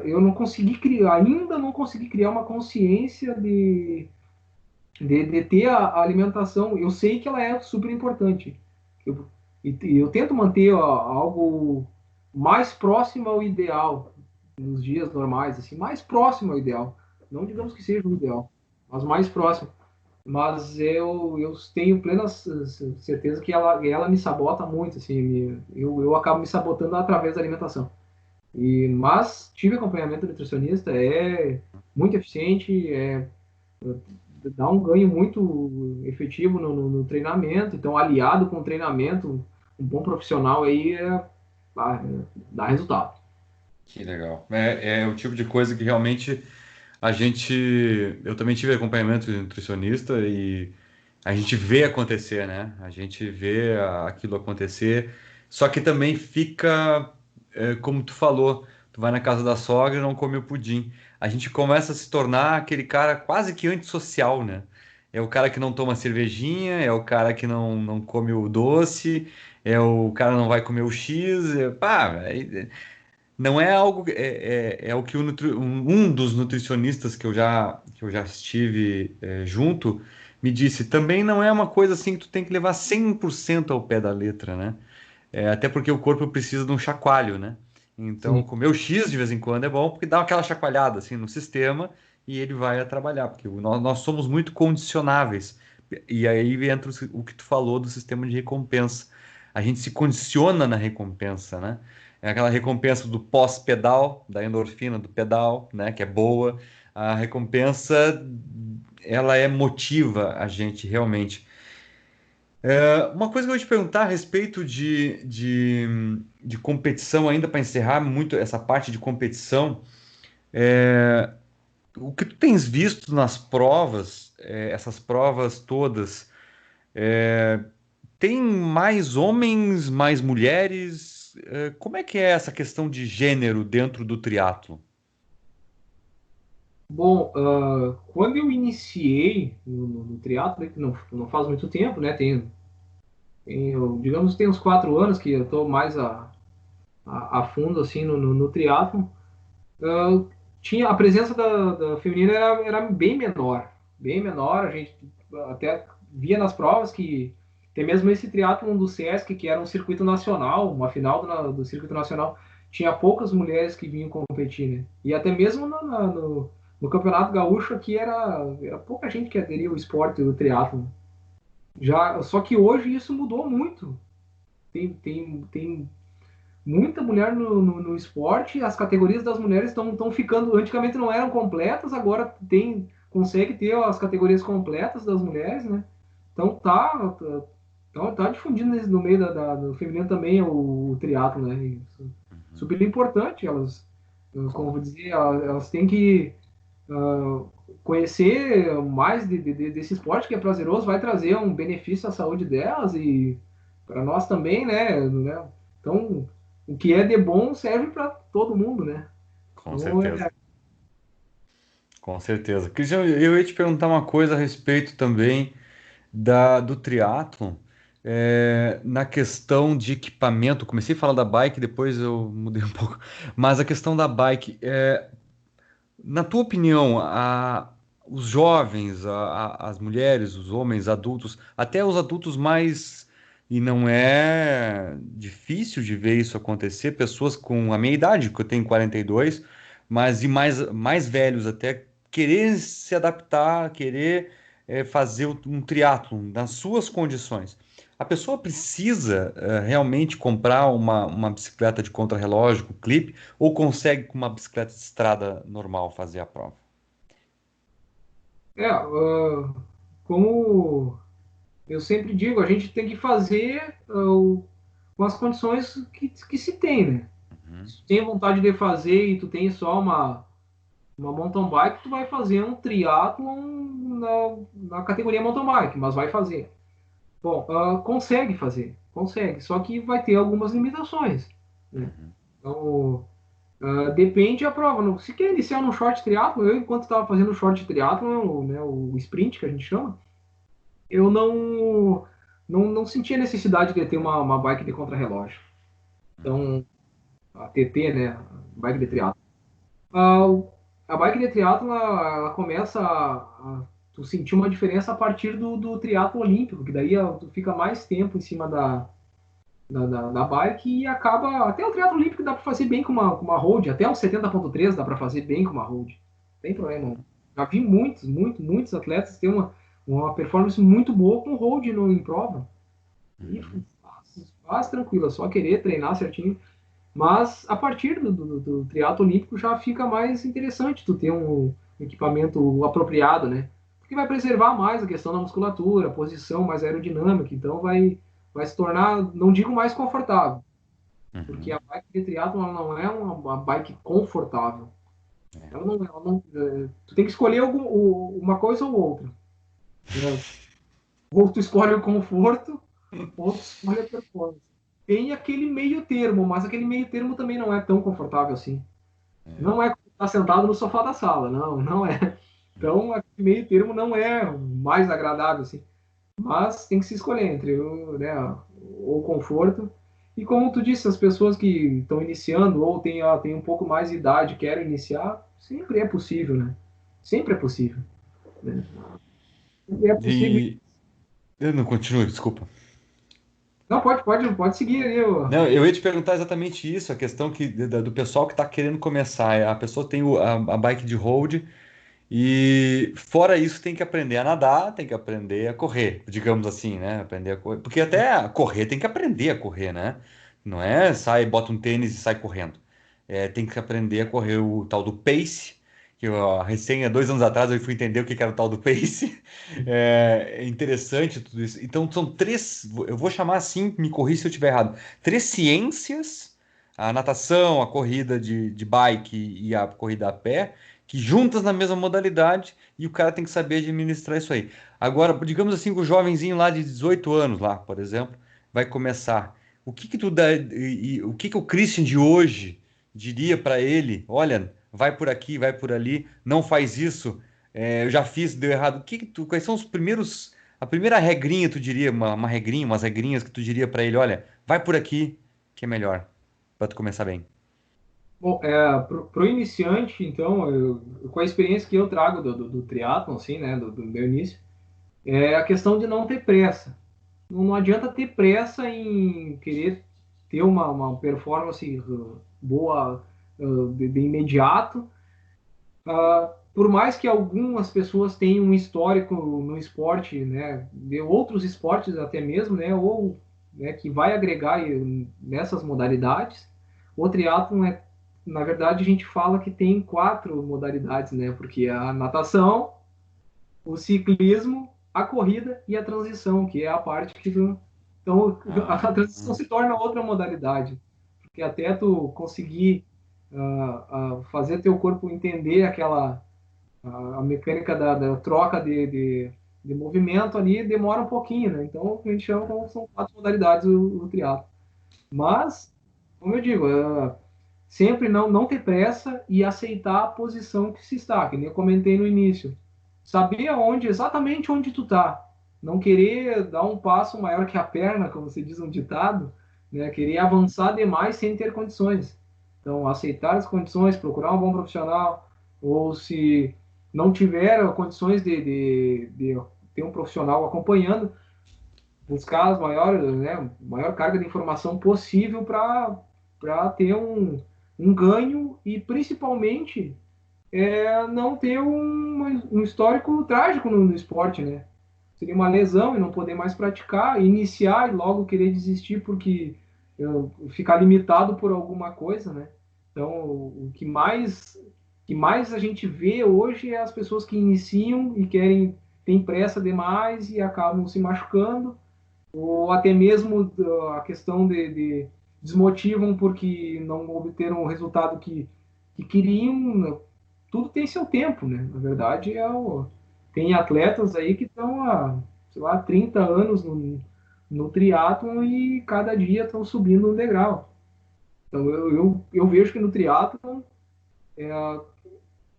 eu não consegui criar, ainda não consegui criar uma consciência de ter a alimentação. Eu sei que ela é super importante. e eu tento manter algo mais próximo ao ideal nos dias normais, assim, mais próximo ao ideal. Não digamos que seja o ideal, mas mais próximo. Mas eu tenho plena certeza que ela me sabota muito, assim, eu acabo me sabotando através da alimentação. Mas tive acompanhamento nutricionista, é muito eficiente, dá um ganho muito efetivo no treinamento. Então, aliado com o treinamento, um bom profissional aí dá resultado. Que legal. É o tipo de coisa que realmente a gente. Eu também tive acompanhamento de nutricionista e a gente vê acontecer, né? A gente vê aquilo acontecer. Só que também fica, como tu falou, tu vai na casa da sogra e não come o pudim. A gente começa a se tornar aquele cara quase que antissocial, né? É o cara que não toma cervejinha, é o cara que não come o doce, é o cara que não vai comer o X. Não é algo. É o que um dos nutricionistas que eu já estive junto me disse. Também não é uma coisa assim que tu tem que levar 100% ao pé da letra, né? Até porque o corpo precisa de um chacoalho, né? Então, Sim. comer o X de vez em quando é bom porque dá aquela chacoalhada assim no sistema e ele vai a trabalhar, porque nós somos muito condicionáveis. E aí entra o que tu falou do sistema de recompensa. A gente se condiciona na recompensa, né? É aquela recompensa do pós-pedal, da endorfina do pedal, né? Que é boa. A recompensa, ela motiva a gente realmente. Uma coisa que eu ia te perguntar a respeito de competição, ainda para encerrar muito essa parte de competição, o que tu tens visto nas provas, essas provas todas, tem mais homens, mais mulheres? Como é que é essa questão de gênero dentro do triatlo? Bom, quando eu iniciei no triatlo, que não faz muito tempo, né? Digamos, tem uns 4 anos que eu estou mais a fundo assim no triatlo. Tinha a presença da feminina era bem menor. A gente até via nas provas que tem mesmo esse triatlon do Sesc, que era um circuito nacional, uma final do circuito nacional, tinha poucas mulheres que vinham competir, né? E até mesmo no Campeonato Gaúcho aqui era pouca gente que aderia ao esporte do triatlon. Só que hoje isso mudou muito. Tem muita mulher no esporte, as categorias das mulheres estão ficando. Antigamente não eram completas, agora consegue ter as categorias completas das mulheres, né? Então tá difundindo no meio do feminino também o triatlo, né? Isso, super importante. Como eu vou dizer, elas têm que conhecer mais desse esporte que é prazeroso, vai trazer um benefício à saúde delas e para nós também, né? Então, o que é de bom serve para todo mundo, né? Com Então, certeza. Com certeza. Cristian, eu ia te perguntar uma coisa a respeito também do triatlon, na questão de equipamento. Comecei a falar da bike, depois eu mudei um pouco, mas a questão da bike, na tua opinião, os jovens, as mulheres, os homens, adultos, até os adultos mais. E não é difícil de ver isso acontecer, pessoas com a minha idade, que eu tenho 42, mas e mais velhos até, querer se adaptar, querer fazer um triatlon nas suas condições. A pessoa precisa realmente comprar uma bicicleta de contrarrelógio com clipe ou consegue com uma bicicleta de estrada normal fazer a prova? como eu sempre digo, a gente tem que fazer com as condições que se tem, né? Uhum, Se tu tem vontade de fazer e tu tem só uma mountain bike, tu vai fazer um triatlon na categoria mountain bike, mas vai fazer. Bom, consegue fazer, consegue, só que vai ter algumas limitações, né? uhum, Então, depende da prova. Se quer iniciar no short triatlo, eu, enquanto estava fazendo o short triatlo, né, o sprint que a gente chama, eu não sentia necessidade de ter uma bike de contrarrelógio. uhum. Então, a TT, né, bike de triatlo. A, a bike de triatlo, ela começa tu sentir uma diferença a partir do triatlo olímpico, que daí tu fica mais tempo em cima na bike e acaba. Até o triatlo olímpico dá para fazer bem com uma road, até um 70.3 dá para fazer bem com uma road. Não tem problema. Não. Já vi muitos atletas ter uma performance muito boa com road em prova. E Uhum. faz tranquilo, é só querer treinar certinho. Mas a partir do triatlo olímpico já fica mais interessante tu ter um equipamento apropriado, né? Porque vai preservar mais a questão da musculatura, a posição mais aerodinâmica, então vai se tornar, não digo mais confortável, porque Uhum. a bike de triatlo ela não é uma bike confortável. Ela não, tu tem que escolher uma coisa ou outra, né? Ou tu escolhe o conforto, ou tu escolhe a performance. Tem aquele meio termo, mas aquele meio termo também não é tão confortável assim. É. Não é estar sentado no sofá da sala, não é. Então, aquele meio termo não é o mais agradável assim. Mas tem que se escolher entre o conforto e, como tu disse, as pessoas que estão iniciando ou têm um pouco mais de idade e querem iniciar, sempre é possível, né? Sempre é possível. Né? Sempre é possível. E eu não continuo, desculpa. Não, pode seguir aí. Não, eu ia te perguntar exatamente isso, a questão do pessoal que está querendo começar. A pessoa tem a bike de road e, fora isso, tem que aprender a nadar, tem que aprender a correr, digamos assim, né? Aprender a correr. Porque até a correr tem que aprender a correr, né? Não é sai, bota um tênis e sai correndo. É, tem que aprender a correr o tal do pace, que eu, recém, há 2 anos atrás, eu fui entender o que que era o tal do pace. É interessante tudo isso. Então, são três, eu vou chamar assim, me corrija se eu estiver errado, três ciências, a natação, a corrida de bike e a corrida a pé, que juntas na mesma modalidade, e o cara tem que saber administrar isso aí. Agora, digamos assim, que o jovenzinho lá de 18 anos, lá, por exemplo, vai começar. O que que tu dá, o que que o Christian de hoje diria para ele? Olha, vai por aqui, vai por ali, não faz isso. Eu já fiz, deu errado. Quais são os primeiros, a primeira regrinha, tu diria, uma regrinha, umas regrinhas que tu diria para ele, olha, vai por aqui, que é melhor, para tu começar bem. Bom, para o iniciante, então, com a experiência que eu trago do triatlon, assim, né, do meu início, é a questão de não ter pressa. Não adianta ter pressa em querer ter uma performance boa de imediato. Por mais que algumas pessoas tenham um histórico no esporte, né, de outros esportes até mesmo, né, ou né, que vai agregar nessas modalidades, o triatlon na verdade, a gente fala que tem 4 modalidades, né, porque a natação, o ciclismo, a corrida e a transição, que é a parte que então Ah, a transição se torna outra modalidade, porque até tu conseguir fazer teu corpo entender a mecânica da troca de movimento ali demora um pouquinho, né? Então a gente chama como são 4 modalidades o triatlo. Mas, como eu digo, sempre não ter pressa e aceitar a posição que se está, que nem eu comentei no início. Saber exatamente onde tu tá. Não querer dar um passo maior que a perna, como se diz um ditado, né? Querer avançar demais sem ter condições. Então, aceitar as condições, procurar um bom profissional, ou se não tiver condições de ter um profissional acompanhando, buscar as maiores, né, maior carga de informação possível para ter um ganho e principalmente não ter um histórico trágico no esporte, né? Seria uma lesão e não poder mais praticar, iniciar e logo querer desistir porque ficar limitado por alguma coisa, né? Então, o que mais a gente vê hoje é as pessoas que iniciam e têm pressa demais e acabam se machucando ou até mesmo a questão de desmotivam porque não obteram o resultado que queriam. Tudo tem seu tempo, né? Na verdade, tem atletas aí que estão há, sei lá, 30 anos no triatlon e cada dia estão subindo um degrau. Então, eu vejo que no triatlon,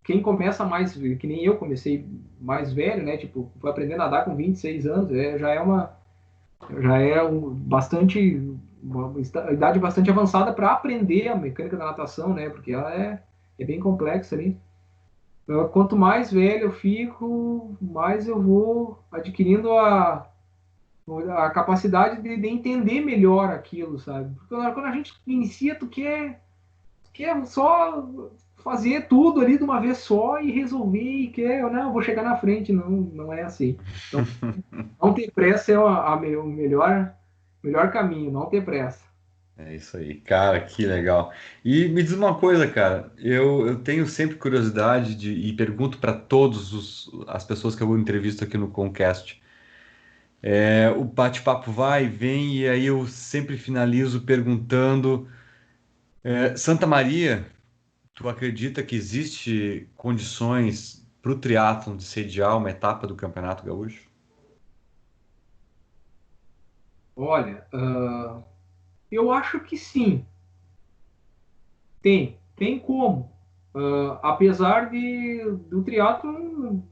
quem começa mais, que nem eu comecei mais velho, né? Tipo, foi aprender a nadar com 26 anos, já é uma idade bastante avançada para aprender a mecânica da natação, né? Porque ela é bem complexa ali. Então, quanto mais velho eu fico, mais eu vou adquirindo A capacidade de entender melhor aquilo, sabe? Porque quando a gente inicia, tu quer só fazer tudo ali de uma vez só e resolver e quer, não, eu vou chegar na frente. Não, não é assim. Então, não ter pressa é o melhor caminho, não ter pressa. É isso aí, cara, que legal. E me diz uma coisa, cara, eu tenho sempre curiosidade e pergunto para todas as pessoas que eu entrevisto aqui no Concast. O bate-papo vai e vem, e aí eu sempre finalizo perguntando: Santa Maria, tu acredita que existe condições para o triatlon de sediar uma etapa do Campeonato Gaúcho? Olha, eu acho que sim, tem como. Apesar do triatlo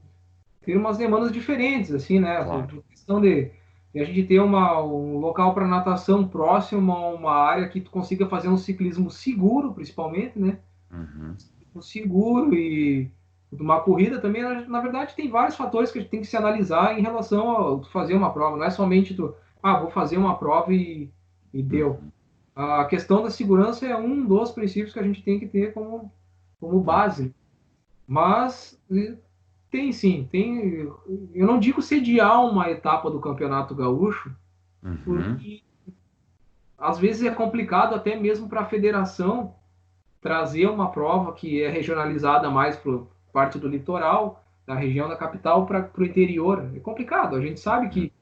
ter umas demandas diferentes, assim, né? Claro. Por questão de a gente ter um local para natação próximo a uma área que tu consiga fazer um ciclismo seguro, principalmente, né? Uhum. Um seguro e uma corrida também, na verdade, tem vários fatores que a gente tem que se analisar em relação a fazer uma prova. Não é somente vou fazer uma prova e deu. Uhum. A questão da segurança é um dos princípios que a gente tem que ter como base. Mas tem sim, tem. Eu não digo sediar uma etapa do Campeonato Gaúcho, Uhum. porque às vezes é complicado até mesmo para a federação trazer uma prova que é regionalizada mais para parte do litoral, da região da capital, para o interior. É complicado. A gente sabe que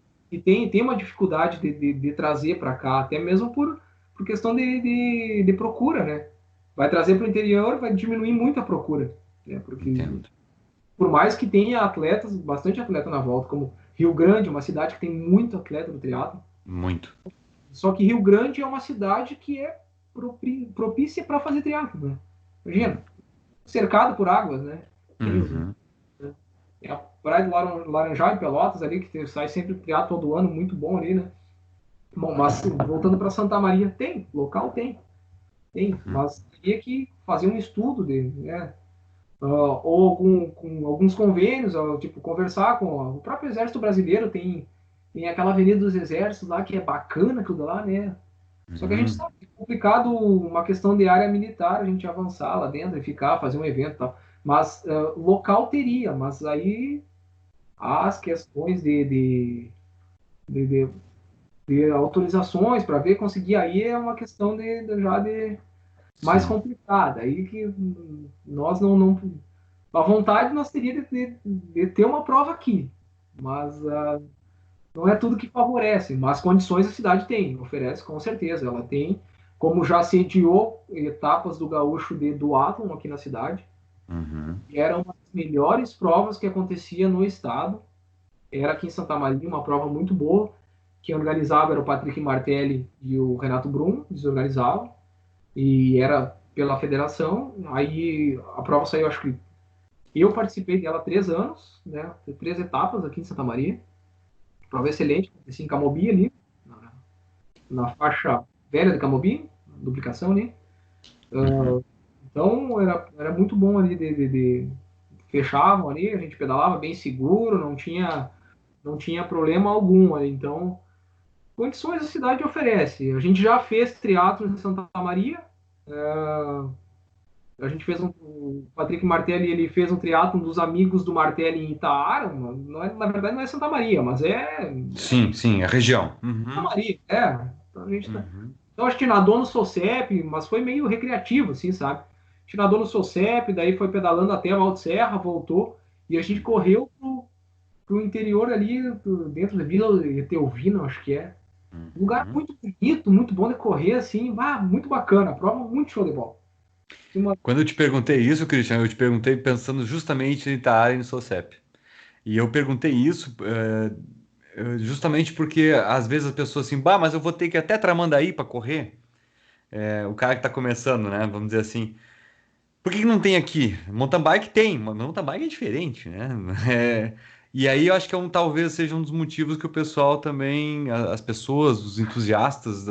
tem uma dificuldade de trazer para cá, até mesmo por questão de procura, né? Vai trazer para o interior, vai diminuir muito a procura, né? Porque Entendo. por mais que tenha atletas, bastante atleta na volta, como Rio Grande, uma cidade que tem muito atleta no triatlo, Muito. só que Rio Grande é uma cidade que é propícia para fazer triatlo, né? Imagina, cercado por águas, né? Rios, né? Uhum. É a Praia do Laranjal em Pelotas ali, que sai sempre triatlo todo ano, muito bom ali, né? Bom, mas voltando para Santa Maria, local tem, Uhum. mas teria que fazer um estudo né? Ou com alguns convênios, tipo, conversar com o próprio Exército Brasileiro, tem aquela Avenida dos Exércitos lá, que é bacana aquilo lá, né? Só que a gente Uhum. sabe que é complicado uma questão de área militar, a gente avançar lá dentro e ficar, fazer um evento e tal. Mas local teria, mas aí as questões de, de, de autorizações para ver, conseguir aí é uma questão já de mais Sim. complicada. Aí que nós não a vontade nós teria de ter uma prova aqui, mas não é tudo que favorece. Mas condições a cidade tem, oferece com certeza. Ela tem, como já sediou etapas do Gaúcho de duatlon aqui na cidade, Uhum. que era uma das melhores provas que acontecia no estado. Era aqui em Santa Maria, uma prova muito boa. Quem organizava era o Patrick Martelli e o Renato Brum, eles organizavam, e era pela federação. Aí a prova saiu, acho que eu participei dela há 3 anos, né? 3 etapas aqui em Santa Maria. Prova excelente, assim, em Camobi ali, na faixa velha de Camobi, duplicação ali. Uhum. Então era muito bom ali fechavam ali, a gente pedalava bem seguro, não tinha problema algum ali. Então, condições a cidade oferece. A gente já fez triatlo em Santa Maria. A gente fez o Patrick Martelli, ele fez um triatlo dos amigos do Martelli em Itaara, não é, na verdade não é Santa Maria, mas é Sim, sim, a região. Santa Uhum. Maria, é. Então, a gente Uhum. então, acho que nadou no Socep, mas foi meio recreativo, assim, sabe? A gente nadou no Socep, daí foi pedalando até a Valde Serra, voltou, e a gente correu pro interior ali, dentro da Vila Etelvina, acho que é. Um lugar Uhum. muito bonito, muito bom de correr, assim, muito bacana, prova muito show de bola. Uma... Quando eu te perguntei isso, Cristiano, eu te perguntei pensando justamente em Itaara e no Socep. E eu perguntei isso justamente porque às vezes as pessoas assim, bah, mas eu vou ter que ir até Tramandaí para correr. O cara que está começando, né? Vamos dizer assim. Por que que não tem aqui? Mountain bike tem, mas mountain bike é diferente, né? É, e aí eu acho que talvez seja um dos motivos que o pessoal também, as pessoas, os entusiastas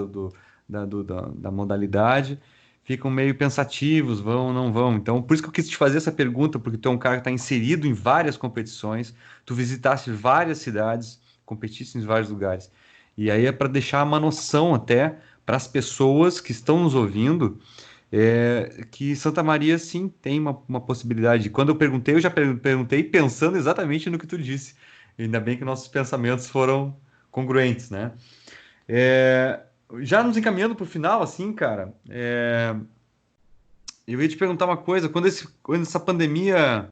da modalidade, ficam meio pensativos, vão ou não vão. Então, por isso que eu quis te fazer essa pergunta, porque tu é um cara que está inserido em várias competições, tu visitaste várias cidades, competiste em vários lugares. E aí é para deixar uma noção até para as pessoas que estão nos ouvindo, que Santa Maria sim tem uma possibilidade. Quando eu perguntei, eu já perguntei pensando exatamente no que tu disse. Ainda bem que nossos pensamentos foram congruentes, né? É, já nos encaminhando para o final, assim, cara, eu ia te perguntar uma coisa. Quando essa pandemia,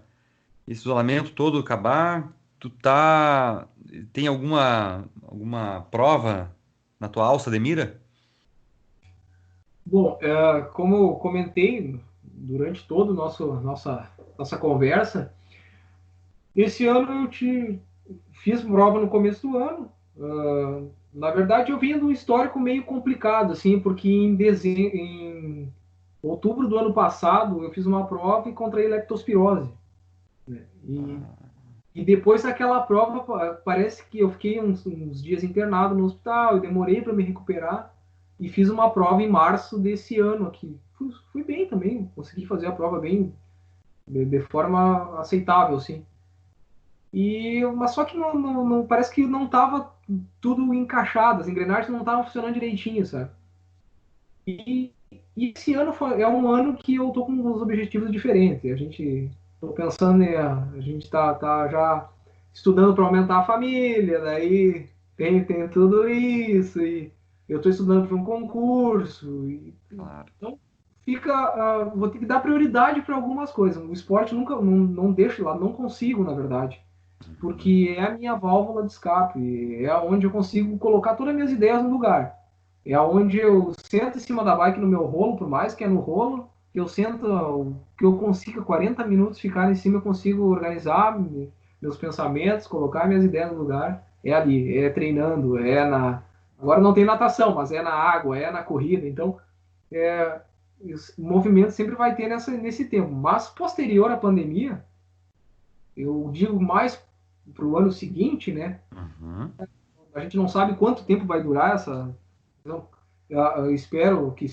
esse isolamento todo acabar, tem alguma prova na tua alça de mira? Bom, como eu comentei durante toda nossa conversa, esse ano fiz prova no começo do ano. Na verdade, eu vinha de um histórico meio complicado, assim, porque em outubro do ano passado eu fiz uma prova e contraí leptospirose. E, e depois daquela prova, parece que eu fiquei uns dias internado no hospital e demorei para me recuperar. E fiz uma prova em março desse ano aqui. Fui bem também, consegui fazer a prova bem, de forma aceitável, assim. Mas só que parece que não estava tudo encaixado, as engrenagens não estavam funcionando direitinho, sabe? E, e esse ano é um ano que eu tô com uns objetivos diferentes. Tô pensando a gente tá já estudando para aumentar a família, daí tem tudo isso, e eu estou estudando para um concurso, Claro. então vou ter que dar prioridade para algumas coisas. O esporte nunca não deixo lá, não consigo, na verdade, Uhum. porque é a minha válvula de escape, é onde eu consigo colocar todas as minhas ideias no lugar. É onde eu sento em cima da bike no meu rolo, por mais que é no rolo, que eu sento, que eu consiga 40 minutos ficar em cima, eu consigo organizar meus pensamentos, colocar minhas ideias no lugar. É ali, é treinando, Agora não tem natação, mas é na água, é na corrida. Então, o movimento sempre vai ter nesse tempo. Mas posterior à pandemia, eu digo mais para o ano seguinte, né? Uhum. A gente não sabe quanto tempo vai durar essa. Então, eu espero que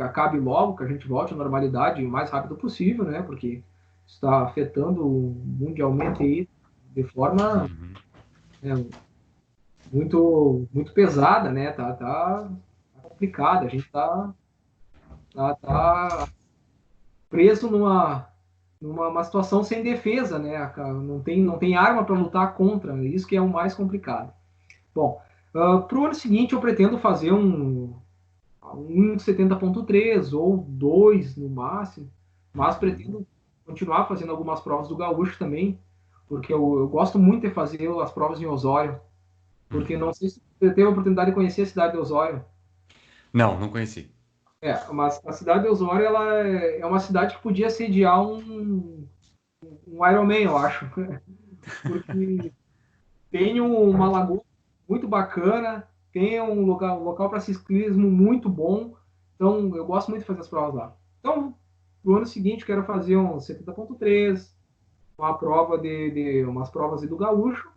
acabe logo, que a gente volte à normalidade o mais rápido possível, né? Porque está afetando mundialmente aí de forma, Uhum. né, muito pesada, né? Tá complicado. A gente tá preso numa situação sem defesa, né? Não tem arma para lutar contra. Isso que é o mais complicado. Bom, para o ano seguinte eu pretendo fazer um 70.3 ou dois no máximo, mas Uhum. pretendo continuar fazendo algumas provas do Gaúcho também, porque eu gosto muito de fazer as provas em Osório, porque não Uhum. sei se você teve a oportunidade de conhecer a cidade de Osório. Não, não conheci. Mas a cidade de Osório ela é uma cidade que podia sediar um Ironman, eu acho, porque tem uma lagoa muito bacana, tem um local para ciclismo muito bom. Então, eu gosto muito de fazer as provas lá. Então, no ano seguinte, quero fazer um 70.3, uma prova umas provas do Gaúcho.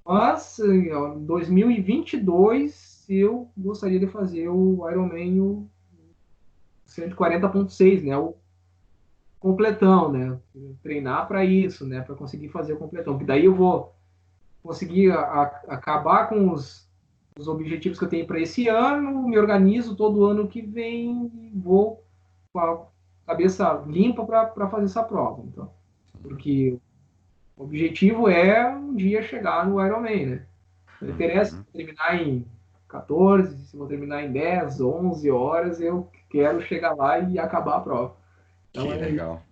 Mas, em 2022, eu gostaria de fazer o Ironman o 140.6, né? O completão, né? Treinar para isso, né? Para conseguir fazer o completão. Que daí eu vou conseguir acabar com os objetivos que eu tenho para esse ano, me organizo todo ano que vem e vou com a cabeça limpa para fazer essa prova. Então, porque o objetivo é um dia chegar no Ironman, né? Não interessa se Uhum. vou terminar em 14, se vou terminar em 10, 11 horas, eu quero chegar lá e acabar a prova. Então Que é isso. legal.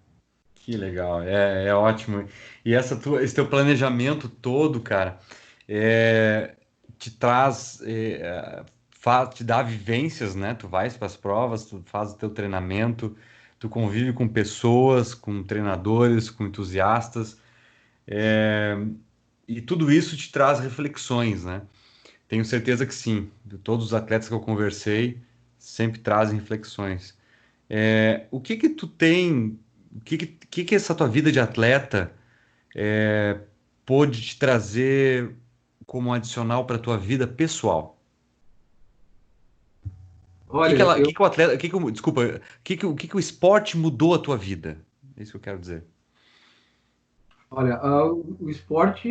Que legal. É ótimo. E esse teu planejamento todo, cara, te traz, te dá vivências, né? Tu vais para as provas, tu faz o teu treinamento, tu convive com pessoas, com treinadores, com entusiastas, é, e tudo isso te traz reflexões, né? Tenho certeza que sim. De todos os atletas que eu conversei, sempre trazem reflexões. O que que tu tem, o que que essa tua vida de atleta pôde te trazer como um adicional para tua vida pessoal? Olha, O que que o atleta, desculpa, o que que o esporte mudou a tua vida? É isso que eu quero dizer. o esporte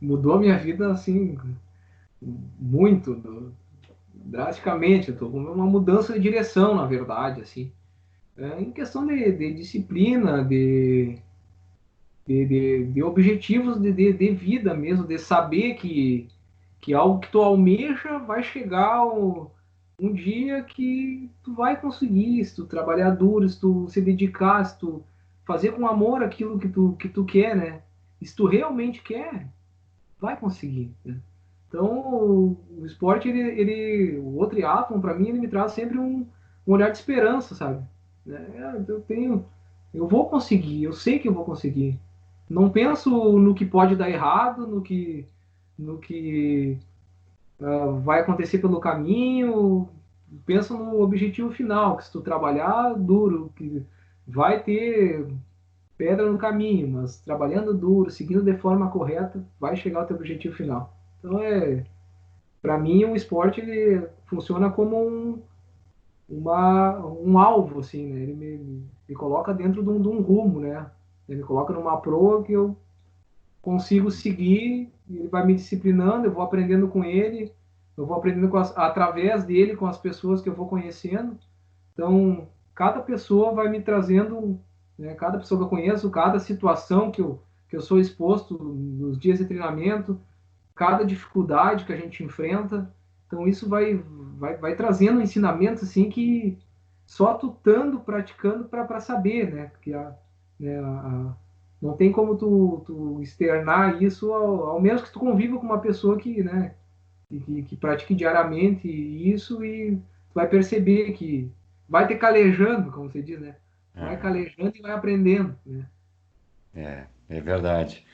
mudou a minha vida assim muito, drasticamente. Eu tô com uma mudança de direção, na verdade, assim. Em questão de disciplina, de objetivos de vida mesmo, de saber que algo que tu almeja vai chegar um dia que tu vai conseguir, se tu trabalhar duro, se tu se dedicar, se tu fazer com amor aquilo que tu quer, né? E se tu realmente quer, vai conseguir, né? Então, o esporte, o outro triatlon, para mim, ele me traz sempre um olhar de esperança, sabe? Eu vou conseguir, eu sei que eu vou conseguir. Não penso no que pode dar errado, no que vai acontecer pelo caminho. Penso no objetivo final, que se tu trabalhar duro, que vai ter pedra no caminho, mas trabalhando duro, seguindo de forma correta, vai chegar ao teu objetivo final. Então para mim o esporte ele funciona como um alvo, assim, né? Ele me coloca dentro de um rumo, né? Ele me coloca numa proa que eu consigo seguir, ele vai me disciplinando, eu vou aprendendo com ele, eu vou aprendendo através dele, com as pessoas que eu vou conhecendo. Então, cada pessoa vai me trazendo, né, cada pessoa que eu conheço, cada situação que eu sou exposto nos dias de treinamento, cada dificuldade que a gente enfrenta. Então, isso vai trazendo ensinamentos assim que só tu estando praticando para saber, né? Porque não tem como tu externar isso, ao menos que tu conviva com uma pessoa que, né, que pratique diariamente isso e tu vai perceber que vai ter calejando, como você diz, né? Vai É, calejando e vai aprendendo, né? é verdade.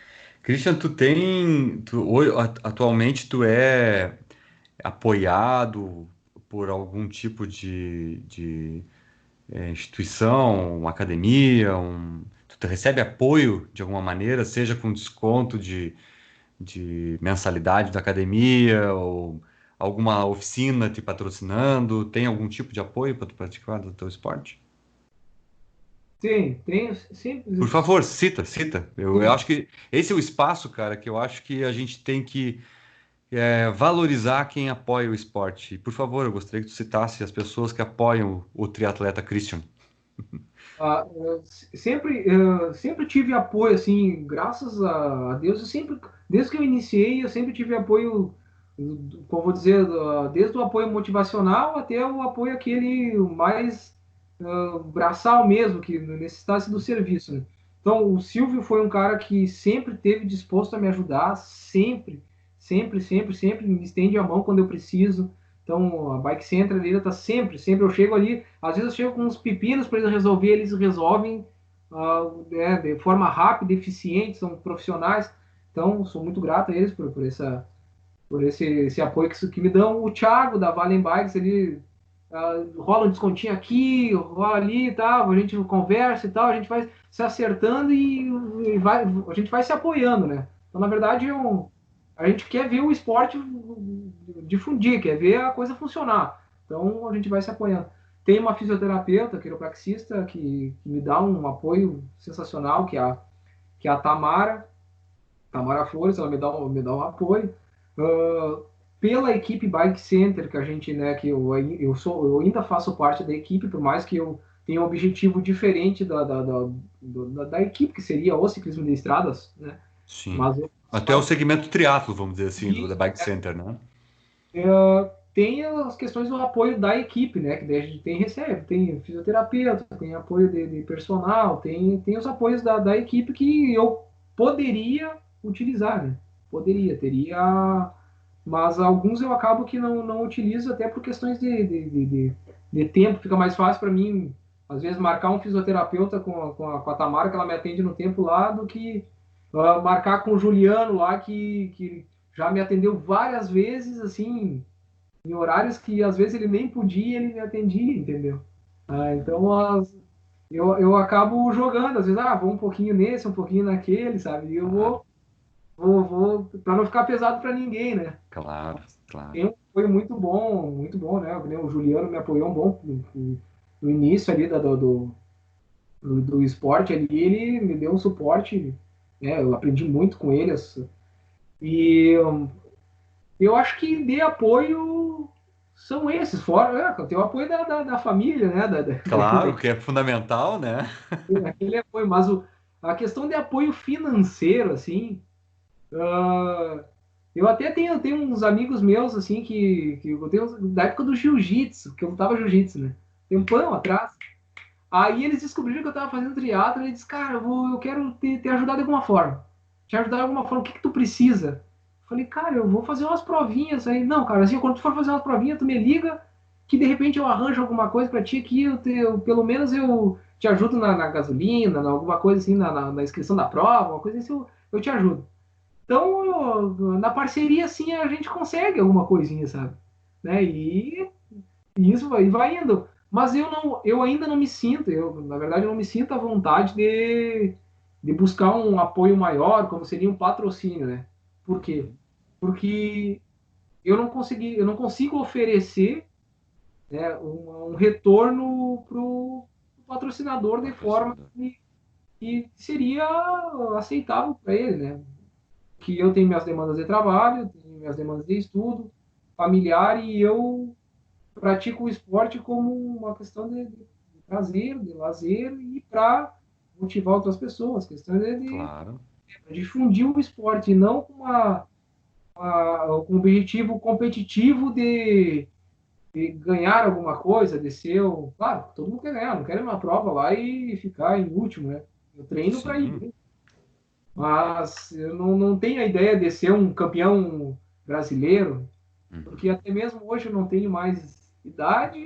Christian, atualmente tu é apoiado por algum tipo de instituição, uma academia, tu recebe apoio de alguma maneira, seja com desconto de mensalidade da academia ou alguma oficina te patrocinando? Tem algum tipo de apoio para tu praticar do teu esporte? Sim, tem Por sempre. favor, cita. Eu acho que esse é o espaço, cara, que eu acho que a gente tem que valorizar quem apoia o esporte. E, por favor, eu gostaria que tu citasse as pessoas que apoiam o triatleta Christian. Eu sempre tive apoio, assim, graças a Deus, desde que eu iniciei, eu sempre tive apoio, como vou dizer, desde o apoio motivacional até o apoio aquele mais braçal mesmo, que necessitasse do serviço, né? Então, o Silvio foi um cara que sempre esteve disposto a me ajudar, sempre, sempre, sempre, sempre me estende a mão quando eu preciso. Então, a Bike Center ali tá sempre eu chego ali, às vezes eu chego com uns pepinos para eles resolver, eles resolvem de forma rápida, eficiente, são profissionais. Então, sou muito grato a eles por esse apoio que me dão. O Thiago da Valen Bikes, ele rola um descontinho aqui, rola ali e tal, a gente conversa e tal, a gente vai se acertando a gente vai se apoiando, né? Então, na verdade, a gente quer ver o esporte difundir, quer ver a coisa funcionar. Então, a gente vai se apoiando. Tem uma fisioterapeuta, quiropraxista, que me dá um apoio sensacional, que é a Tamara Flores, ela me dá um apoio. Uh, Pela equipe Bike Center, que a gente, né, que eu ainda faço parte da equipe, por mais que eu tenha um objetivo diferente da equipe, que seria o ciclismo de estradas, né? Sim. Mas eu faço Até o parte segmento triatlo, vamos dizer assim, da disso. Bike Center, né? Tem as questões do apoio da equipe, né? Que daí a gente tem fisioterapeuta, tem apoio de personal, tem os apoios da equipe que eu poderia utilizar, né? Teria, mas alguns eu acabo que não utilizo até por questões de tempo, fica mais fácil para mim, às vezes, marcar um fisioterapeuta com a Tamara, que ela me atende no tempo lá, do que marcar com o Juliano lá, que já me atendeu várias vezes, assim, em horários que às vezes ele nem podia, ele me atendia, entendeu? Então eu acabo jogando, às vezes, vou um pouquinho nesse, um pouquinho naquele, sabe? E eu Claro, vou para não ficar pesado para ninguém, né? claro, claro. Tem um apoio muito bom, né? O Juliano me apoiou um bom no início ali do esporte ali, ele me deu um suporte, né? Eu aprendi muito com ele. E Eu acho que de apoio são esses, fora, tem o apoio da família, né? Claro, que é fundamental, né? Aquele apoio, mas a questão de apoio financeiro, assim, eu até tenho uns amigos meus, assim, que eu tenho da época do jiu-jitsu, que eu lutava jiu-jitsu, né? Tempão atrás. Aí eles descobriram que eu tava fazendo triatlo e eles disseram, cara, eu quero te ajudar de alguma forma. Te ajudar de alguma forma, o que tu precisa? Eu falei, cara, eu vou fazer umas provinhas aí. Não, cara, assim, quando tu for fazer umas provinhas, tu me liga que de repente eu arranjo alguma coisa pra ti que pelo menos eu te ajudo na gasolina, alguma coisa assim, na inscrição da prova, uma coisa assim, eu te ajudo. Então, na parceria, assim, a gente consegue alguma coisinha, sabe? Né? E isso vai indo. Mas eu ainda não me sinto, na verdade, eu não me sinto à vontade de buscar um apoio maior, como seria um patrocínio, né? Por quê? Uhum. Porque eu não consigo oferecer, né, um retorno para o patrocinador de forma Patrocinador. que seria aceitável para ele, né? Que eu tenho minhas demandas de trabalho, tenho minhas demandas de estudo, familiar, e eu pratico o esporte como uma questão de prazer, de lazer e para motivar outras pessoas. Questão Claro. de difundir o esporte, e não com um objetivo competitivo de ganhar alguma coisa, de ser. Claro, todo mundo quer ganhar, não quer ir na prova lá e ficar em último, né? Eu treino para ir Sim. bem, mas eu não tenho a ideia de ser um campeão brasileiro, porque Uhum. até mesmo hoje eu não tenho mais idade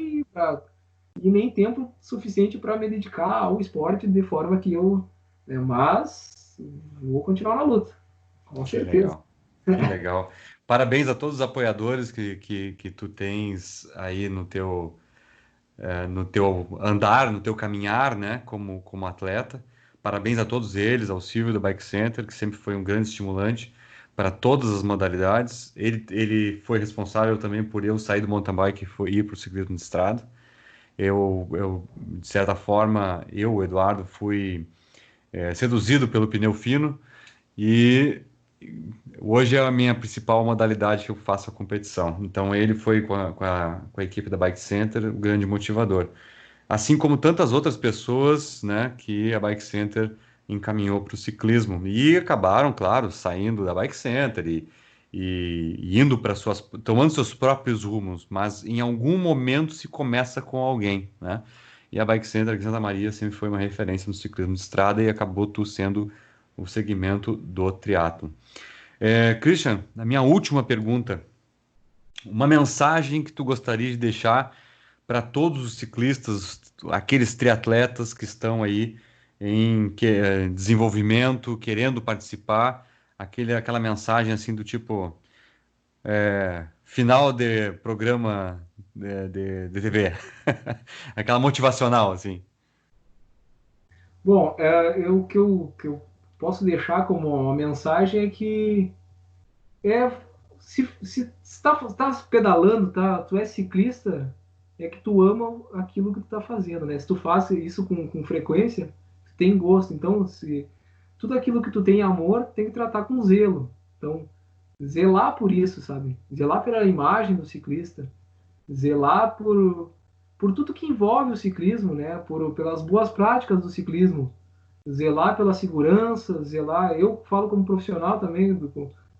e nem tempo suficiente para me dedicar ao esporte de forma que eu. Né, mas vou continuar na luta, com Que certeza. legal. Que legal. Parabéns a todos os apoiadores que tu tens aí no teu andar, no teu caminhar, né, como atleta. Parabéns a todos eles, ao Silvio do Bike Center, que sempre foi um grande estimulante para todas as modalidades. Ele foi responsável também por eu sair do mountain bike e ir para o ciclismo de estrada. De certa forma, o Eduardo, fui seduzido pelo pneu fino e hoje é a minha principal modalidade que eu faço a competição. Então, ele foi com a equipe da Bike Center o grande motivador. Assim como tantas outras pessoas, né, que a Bike Center encaminhou para o ciclismo e acabaram, claro, saindo da Bike Center e indo para tomando seus próprios rumos, mas em algum momento se começa com alguém, né? E a Bike Center aqui em Santa Maria sempre foi uma referência no ciclismo de estrada e acabou tu sendo o segmento do triatlo. Christian, a minha última pergunta, uma mensagem que tu gostaria de deixar para todos os ciclistas, aqueles triatletas que estão aí em desenvolvimento, querendo participar, aquela mensagem assim do tipo final de programa de TV, aquela motivacional assim. Bom, o que eu posso deixar como uma mensagem é que é, se está pedalando, tá, tu é ciclista, é que tu ama aquilo que tu está fazendo, né? Se tu faz isso com frequência, tu tem gosto. Então, se tudo aquilo que tu tem amor, tem que tratar com zelo. Então, zelar por isso, sabe? Zelar pela imagem do ciclista, zelar por tudo que envolve o ciclismo, né? Pelas boas práticas do ciclismo, zelar pela segurança, zelar. Eu falo como profissional também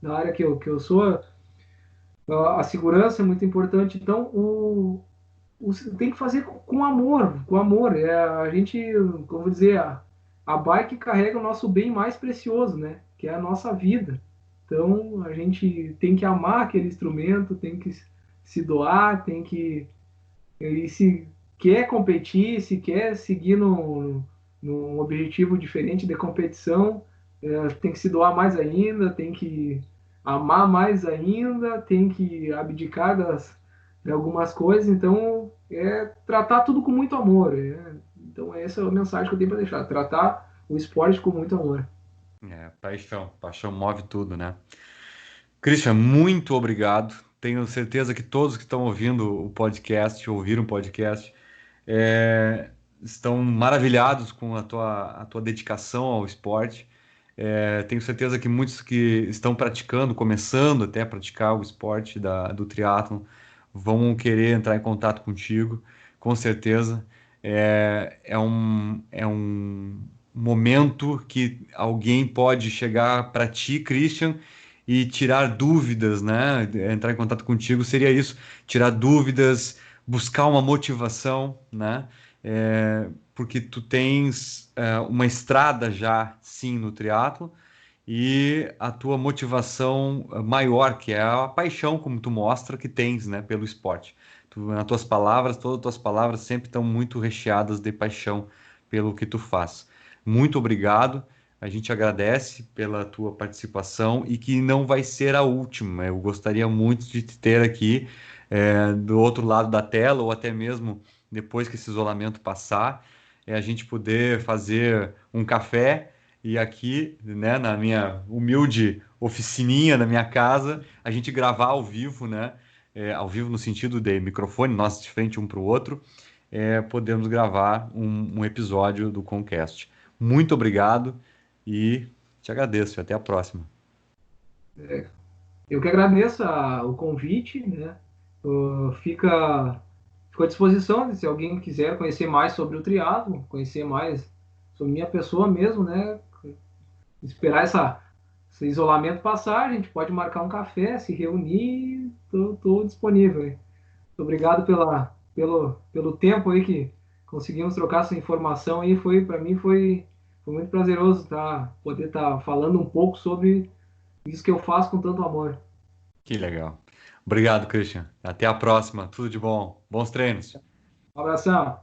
da área que eu sou, a segurança é muito importante. Então, tem que fazer com amor, com amor. A gente, como eu vou dizer, a bike carrega o nosso bem mais precioso, né? Que é a nossa vida. Então, a gente tem que amar aquele instrumento, tem que se doar, tem que. E se quer competir, se quer seguir num objetivo diferente de competição, tem que se doar mais ainda, tem que amar mais ainda, tem que abdicar de algumas coisas. Então, tratar tudo com muito amor. Então, essa é a mensagem que eu tenho para deixar: tratar o esporte com muito amor. Paixão, paixão move tudo, né? Christian, muito obrigado. Tenho certeza que todos que estão ouvindo o podcast, ouviram o podcast, é, estão maravilhados com a tua dedicação ao esporte. Tenho certeza que muitos que estão praticando, começando até a praticar o esporte do triatlon, vão querer entrar em contato contigo, com certeza. É um momento que alguém pode chegar para ti, Christian, e tirar dúvidas, né? Entrar em contato contigo seria isso, tirar dúvidas, buscar uma motivação, né? Porque tu tens uma estrada já, sim, no triatlo, e a tua motivação maior, que é a paixão, como tu mostra, que tens, né, pelo esporte. Nas tuas palavras, todas as tuas palavras sempre estão muito recheadas de paixão pelo que tu faz. Muito obrigado. A gente agradece pela tua participação e que não vai ser a última. Eu gostaria muito de te ter aqui, do outro lado da tela, ou até mesmo depois que esse isolamento passar, a gente poder fazer um café e aqui, né, na minha humilde oficininha, na minha casa, a gente gravar ao vivo, né? Ao vivo no sentido de microfone, nós de frente um para o outro, podemos gravar um episódio do Concast. Muito obrigado e te agradeço. Até a próxima. Eu que agradeço o convite, né? Fico à disposição, né, se alguém quiser conhecer mais sobre o triatlo, conhecer mais sobre minha pessoa mesmo, né? Esperar esse isolamento passar, a gente pode marcar um café, se reunir, estou disponível. Hein? Muito obrigado pelo tempo aí que conseguimos trocar essa informação aí, para mim foi muito prazeroso poder estar falando um pouco sobre isso que eu faço com tanto amor. Que legal. Obrigado, Christian. Até a próxima. Tudo de bom. Bons treinos. Um abração.